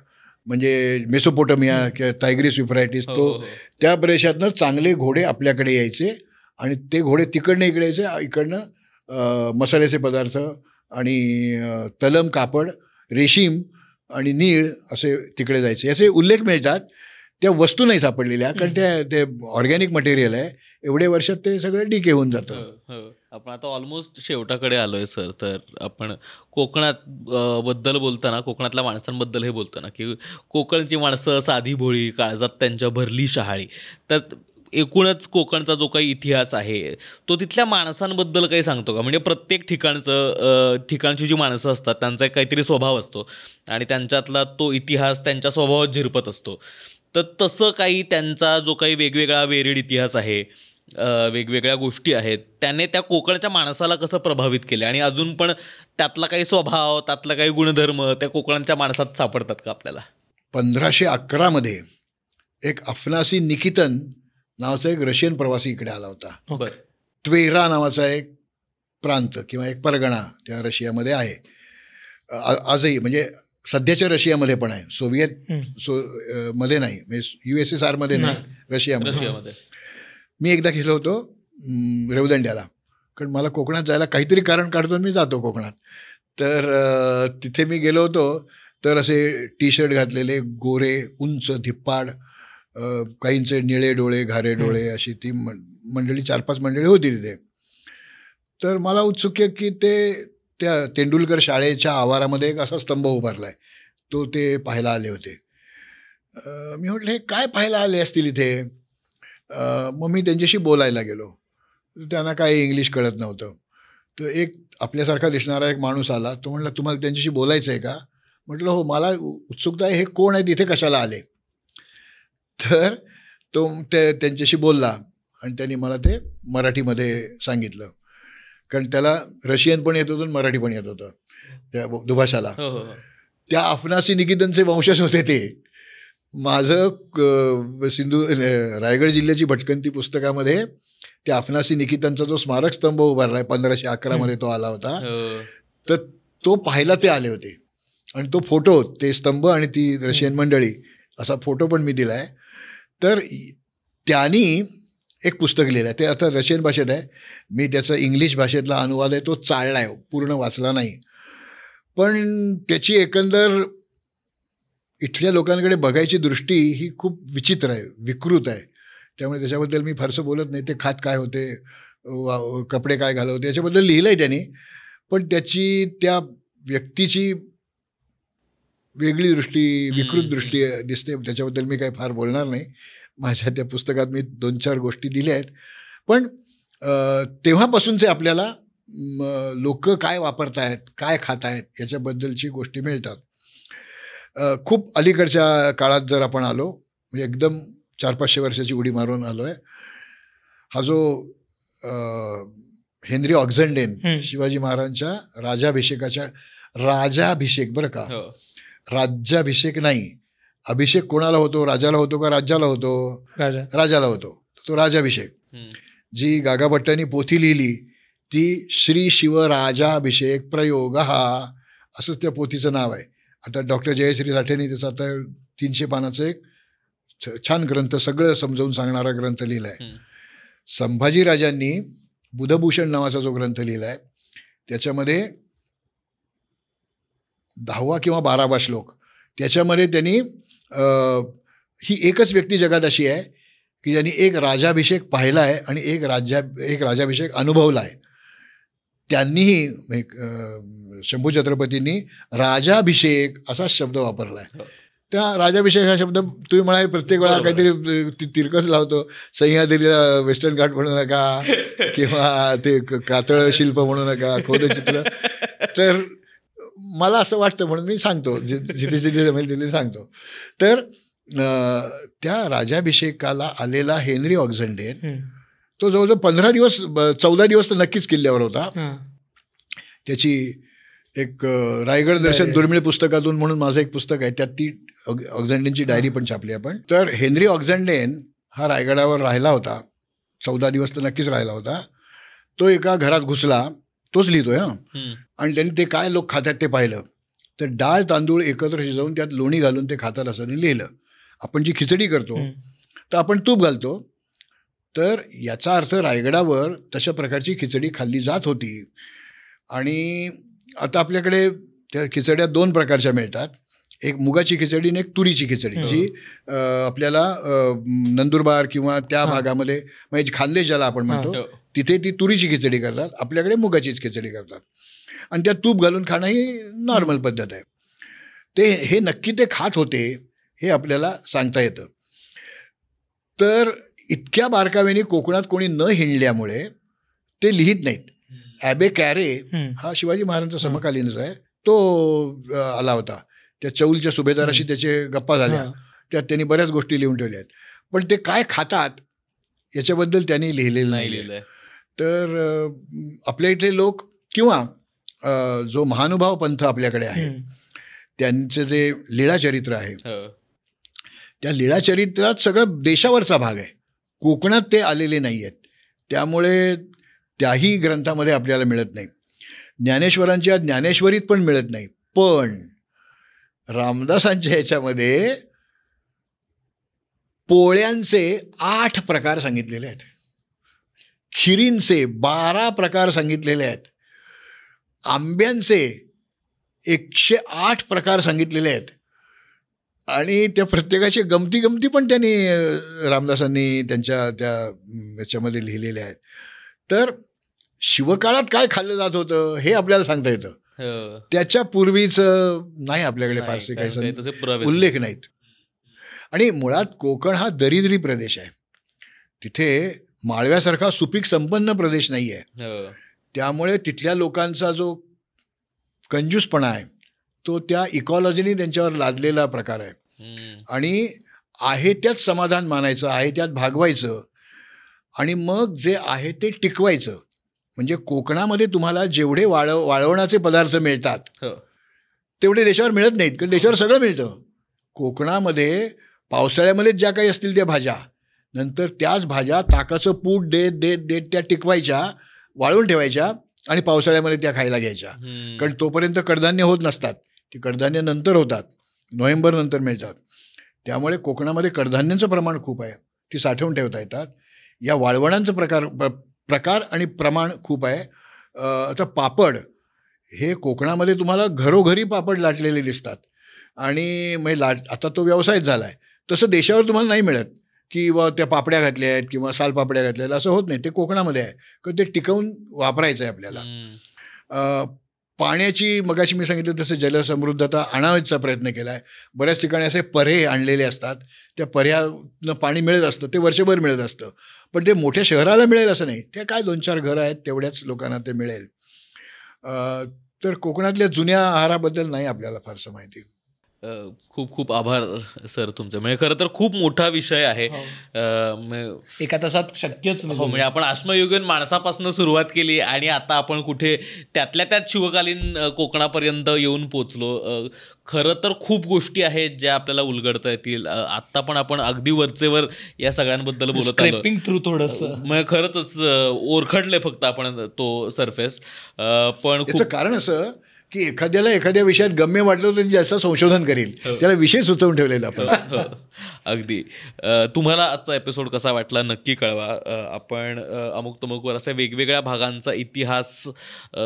म्हणजे मेसोपोटमिया किंवा टायग्रिस युफ्रायटिस, तो त्या प्रदेशातनं चांगले घोडे आपल्याकडे यायचे आणि ते घोडे तिकडनं इकडे यायचे. इकडनं मसाल्याचे पदार्थ आणि तलम, कापड, रेशीम आणि नीळ असे तिकडे जायचे. याचे उल्लेख मिळतात. त्या वस्तू नाही सापडलेल्या कारण ते ऑर्गॅनिक मटेरियल आहे. एवढ्या वर्षात ते सगळं डिके होऊन जातं. आपण आता ऑलमोस्ट शेवटाकडे आलोय सर. तर आपण कोकणात बद्दल बोलताना, कोकणातल्या माणसांबद्दल हे बोलताना की कोकणची माणसं साधी भोळी, काळजात त्यांच्या भरली शहाळी. तर एकूणच कोकणचा जो काही इतिहास आहे तो तिथल्या माणसांबद्दल काही सांगतो का? म्हणजे प्रत्येक ठिकाणची जी माणसं असतात त्यांचा एक काहीतरी स्वभाव असतो आणि त्यांच्यातला तो इतिहास त्यांच्या स्वभावात झिरपत असतो. तर तसं काही त्यांचा जो काही वेगवेगळा वेरीड इतिहास आहे, वेगवेगळ्या गोष्टी आहेत, त्याने त्या कोकणच्या माणसाला कसं प्रभावित केले आणि अजून पण त्यातला काही स्वभाव, त्यातला काही गुणधर्म त्या कोकणच्या माणसात सापडतात का आपल्याला? 1511 एक अफनासी निकितन नावाचा एक रशियन प्रवासी इकडे आला होता. त्वेरा नावाचा एक प्रांत किंवा एक परगणा त्या रशियामध्ये आहे. आजही म्हणजे सध्याच्या रशियामध्ये पण आहे. सोव्हिएत मध्ये नाही, म्हणजे USSR मध्ये नाही, रशियामध्ये. मी एकदा गेलो होतो रेवदंड्याला, कारण मला कोकणात जायला काहीतरी कारण काढतो मी जातो कोकणात. तर तिथे मी गेलो होतो. तर असे टी-शर्ट घातलेले गोरे उंच धिप्पाड, काहींचे निळे डोळे, घारे डोळे, अशी ती मंडळी 4-5 मंडळी होती तिथे. तर मला उत्सुक आहे की त्या तेंडुलकर शाळेच्या आवारामध्ये एक असा स्तंभ उभारला आहे, तो ते पाहायला आले होते. मी म्हटलं हे काय पाहायला आले असतील इथे. मग मी त्यांच्याशी बोलायला गेलो. त्यांना काय इंग्लिश कळत नव्हतं. तर एक आपल्यासारखा दिसणारा एक माणूस आला. तो म्हटला तुम्हाला त्यांच्याशी बोलायचं आहे का? म्हटलं हो, मला उत्सुकता आहे. हे कोण आहेत, इथे कशाला आले? तर तो त्यांच्याशी बोलला आणि त्यांनी मला ते मराठीमध्ये सांगितलं, कारण त्याला रशियन पण येत होतं, मराठी पण येत होतं त्या दुभाषाला. त्या अफनासी निकितनचे वंशज होते ते. माझं रायगड जिल्ह्याची भटकंती पुस्तकामध्ये त्या अफनासी निकितनचा जो स्मारक स्तंभ उभारला आहे 1511 तो आला होता. तर तो पाहायला ते आले होते आणि तो फोटो, ते स्तंभ आणि ती रशियन मंडळी, असा फोटो पण मी दिला आहे. तर त्यांनी एक पुस्तक लिहिलं आहे, ते आता रशियन भाषेत आहे. मी त्याचा इंग्लिश भाषेतला अनुवाद आहे तो चाळला आहे, पूर्ण वाचला नाही. पण त्याची एकंदर इथल्या लोकांकडे बघायची दृष्टी ही खूप विचित्र आहे, विकृत आहे. त्यामुळे त्याच्याबद्दल मी फारसं बोलत नाही. ते खात काय होते, कपडे काय घालत होते, याच्याबद्दल लिहिलं आहे त्यांनी. पण त्याची त्या व्यक्तीची वेगळी दृष्टी, विकृत दृष्टी दिसते. त्याच्याबद्दल मी काही फार बोलणार नाही. माझ्या त्या पुस्तकात मी 2-4 गोष्टी दिल्या आहेत. पण तेव्हापासूनचे आपल्याला लोक काय वापरत आहेत, काय खात आहेत, याच्याबद्दलची गोष्टी मिळतात. खूप अलीकडच्या काळात जर आपण आलो, म्हणजे एकदम 400-500 वर्षाची उडी मारून आलो आहे. हा जो हेनरी ऑक्झंडेन, शिवाजी महाराजांच्या राजाभिषेक बरं का, राज्याभिषेक नाही. अभिषेक कोणाला होतो, राजाला होतो का राज्याला होतो? राजाला होतो. तो राजाभिषेक. हम्म. जी गागाभट्टांनी पोथी लिहिली ती श्री शिवराजाभिषेक प्रयोग हा असंच त्या पोथीचं नाव आहे. आता डॉक्टर जयश्री साठेंनी त्याचं आता 300 पानाचं एक छान ग्रंथ, सगळं समजावून सांगणारा ग्रंथ लिहिला आहे. हम्म. संभाजीराजांनी बुधभूषण नावाचा जो ग्रंथ लिहिला आहे त्याच्यामध्ये 10वा किंवा 12वा श्लोक, त्याच्यामध्ये त्यांनी ही एकच व्यक्ती जगात अशी आहे की ज्यांनी एक राजाभिषेक पाहिला आहे आणि एक राजाभिषेक अनुभवला आहे. त्यांनीही शंभू छत्रपतींनी राजाभिषेक असाच शब्द वापरला आहे. त्या राजाभिषेक हा शब्द तुम्ही म्हणाले प्रत्येक वेळा काहीतरी तिरकस लावतो. सह्याद्रीला वेस्टर्न घाट म्हणू नका किंवा ते कातळ शिल्प म्हणू नका, खोदचित्र. तर मला असं वाटतं म्हणून मी सांगतो, जिथे जमेल तिथे सांगतो. तर त्या राजाभिषेकाला आलेला हेनरी ऑक्झंडेन तो जवळजवळ 14 दिवस तर नक्कीच किल्ल्यावर होता. त्याची एक रायगड दर्शन दुर्मिळ पुस्तकातून म्हणून माझं एक पुस्तक आहे, त्यात ती ऑक्झंडेनची डायरी पण छापली आपण. तर हेनरी ऑक्झंडेन हा रायगडावर राहिला होता, 14 दिवस तर नक्कीच राहिला होता. तो एका घरात घुसला, तोच लिहितोय हां, आणि त्यांनी ते काय लोक खातात ते पाहिलं. तर डाळ तांदूळ एकत्र शिजवून त्यात लोणी घालून ते खातात असं लिहिलं. आपण जी खिचडी करतो तर आपण तूप घालतो. तर याचा अर्थ रायगडावर तशा प्रकारची खिचडी खाल्ली जात होती. आणि आता आपल्याकडे त्या खिचड्या 2 प्रकारच्या मिळतात, एक मुगाची खिचडी आणि एक तुरीची खिचडी, जी आपल्याला नंदुरबार किंवा त्या भागामध्ये म्हणजे खानदेश ज्याला आपण म्हणतो तिथे ती तुरीची खिचडी करतात, आपल्याकडे मुगाचीच खिचडी करतात. आणि त्यात तूप घालून खाणं ही नॉर्मल पद्धत आहे. ते हे नक्की ते खात होते हे आपल्याला सांगता येतं. तर इतक्या बारकाव्याने कोकणात कोणी न हिंडल्यामुळे ते लिहित नाहीत. ॲबे कॅरे हा शिवाजी महाराजांचा समकालीनच आहे, तो आला होता. त्या चौलच्या सुभेदाराशी त्याचे गप्पा झाल्या, त्यात त्यांनी बऱ्याच गोष्टी लिहून ठेवल्या आहेत. पण ते काय खातात याच्याबद्दल त्यांनी लिहिलेलं नाही. तर आपल्या इथले लोक किंवा जो महानुभाव पंथ आपल्याकडे आहे त्यांचं जे लीळाचरित्र आहे, त्या लीळाचरित्रात सगळं देशावरचा भाग आहे, कोकणात ते आलेले नाही आहेत. त्यामुळे त्याही ग्रंथामध्ये आपल्याला मिळत नाही. ज्ञानेश्वरांच्या ज्ञानेश्वरीत पण मिळत नाही. पण रामदासांच्या ह्याच्यामध्ये पोळ्यांचे 8 प्रकार सांगितलेले आहेत, खिरींचे 12 प्रकार सांगितलेले आहेत, आंब्यांचे 108 प्रकार सांगितलेले आहेत. आणि त्या प्रत्येकाची गमती पण त्यांनी रामदासांनी त्यांच्या त्या याच्यामध्ये लिहिलेल्या आहेत. तर शिवकाळात काय खाल्लं जात होतं हे आपल्याला सांगता येतं, त्याच्या पूर्वीचं नाही आपल्याकडे फारसे काही उल्लेख नाहीत. आणि मुळात कोकण हा दरिद्री प्रदेश आहे, तिथे माळव्यासारखा सुपीक संपन्न प्रदेश नाही आहे. त्यामुळे तिथल्या लोकांचा जो कंजूसपणा आहे तो त्या इकॉलॉजीने त्यांच्यावर लादलेला प्रकार आहे. आणि आहे त्यात समाधान मानायचं, आहे त्यात भागवायचं आणि मग जे आहे ते टिकवायचं. म्हणजे कोकणामध्ये तुम्हाला जेवढे वाळवणाचे पदार्थ मिळतात तेवढे देशावर मिळत नाहीत, कारण देशावर सगळं मिळतं. कोकणामध्ये पावसाळ्यामध्येच ज्या काही असतील त्या भाज्या, नंतर त्याच भाज्या ताकाचं पूट देत देत देत त्या टिकवायच्या, वाळवून ठेवायच्या आणि पावसाळ्यामध्ये त्या खायला घ्यायच्या. कारण तोपर्यंत कडधान्य होत नसतात, ती कडधान्य नंतर होतात, नोव्हेंबर नंतर मिळतात. त्यामुळे कोकणामध्ये कडधान्यांचं प्रमाण खूप आहे, ती साठवून ठेवता येतात. या वाळवणांचं प्रकार आणि प्रमाण खूप आहे. आता पापड हे कोकणामध्ये तुम्हाला घरोघरी पापड लाटलेले दिसतात आणि मग आता तो व्यवसायच झाला आहे. तसं देशावर तुम्हाला नाही मिळत की त्या पापड्या घातल्या आहेत किंवा सालपापड्या घातल्या आहेत, असं होत नाही. ते कोकणामध्ये आहे, कारण ते टिकवून वापरायचं आहे आपल्याला. पाण्याची मगाशी मी सांगितलं तसं जलसमृद्धता आणायचा प्रयत्न केला आहे. बऱ्याच ठिकाणी असे पर्हे आणलेले असतात, त्या पर्ह्यानं पाणी मिळत असतं, ते वर्षभर मिळत असतं. पण ते मोठ्या शहराला मिळेल असं नाही, ते काय 2-4 घरं आहेत तेवढ्याच लोकांना ते मिळेल. तर कोकणातल्या जुन्या आहाराबद्दल नाही आपल्याला फारसं माहिती. खूप खूप आभार सर तुमचे. म्हणजे खरं तर खूप मोठा विषय आहे. एका तासात शक्यच नाही. हो, म्हणजे आपण अश्मयुगीन माणसापासून सुरुवात केली आणि आता आपण कुठे त्यातल्या त्यात शिवकालीन कोकणापर्यंत येऊन पोचलो. खरं तर खूप गोष्टी आहेत ज्या आपल्याला उलगडता येतील. आत्ता पण आपण अगदी वरचेवर या सगळ्यांबद्दल बोलत आलो. स्क्रॅपिंग थ्रू थोडंसं. मग खरंच ओरखडले फक्त आपण तो सरफेस. पण याचं कारण असं की एखाद्याला एखाद्या विषयात गम्य वाटलं तर जास्त संशोधन करेल, त्याला विषय सुचवून ठेवलेला आपण. अगदी. तुम्हाला आजचा एपिसोड कसा वाटला नक्की कळवा. आपण अमुक तमुकवर अशा वेगवेगळ्या भागांचा इतिहास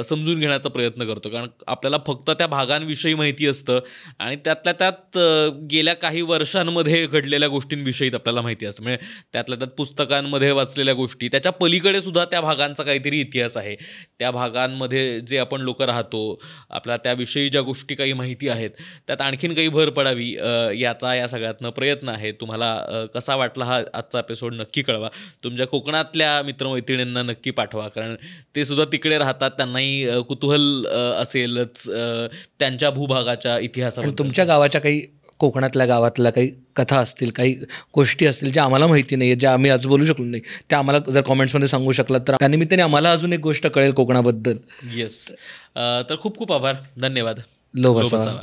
समजून घेण्याचा प्रयत्न करतो, कारण आपल्याला फक्त त्या भागांविषयी माहिती असतं आणि त्यातल्या त्यात गेल्या काही वर्षांमध्ये घडलेल्या गोष्टींविषयी आपल्याला माहिती असतं. म्हणजे त्यातल्या त्यात पुस्तकांमध्ये वाचलेल्या गोष्टी, त्याच्या पलीकडे सुद्धा त्या भागांचा काहीतरी इतिहास आहे. त्या भागांमध्ये जे आपण लोक राहतो, आपल्या त्याविषयी ज्या गोष्टी काही माहिती आहेत त्यात आणखीन काही भर पडावी याचा या सगळ्यातनं प्रयत्न आहे. तुम्हाला कसा वाटला हा आजचा एपिसोड नक्की कळवा. तुमच्या कोकणातल्या मित्रमैत्रिणींना नक्की पाठवा, कारण ते सुद्धा तिकडे राहतात, त्यांनाही कुतूहल असेलच त्यांच्या भूभागाच्या इतिहासाबद्दल. तुमच्या गावाच्या काही कोकणातल्या गावातल्या काही कथा असतील, काही गोष्टी असतील ज्या आम्हाला माहिती नाही, ज्या आम्ही आज बोलू शकलो नाही, त्या आम्हाला जर कॉमेंट्समध्ये सांगू शकलात तर त्यानिमित्ताने आम्हाला अजून एक गोष्ट कळेल कोकणाबद्दल. येस. तर खूप खूप आभार. धन्यवाद. लो बसावा.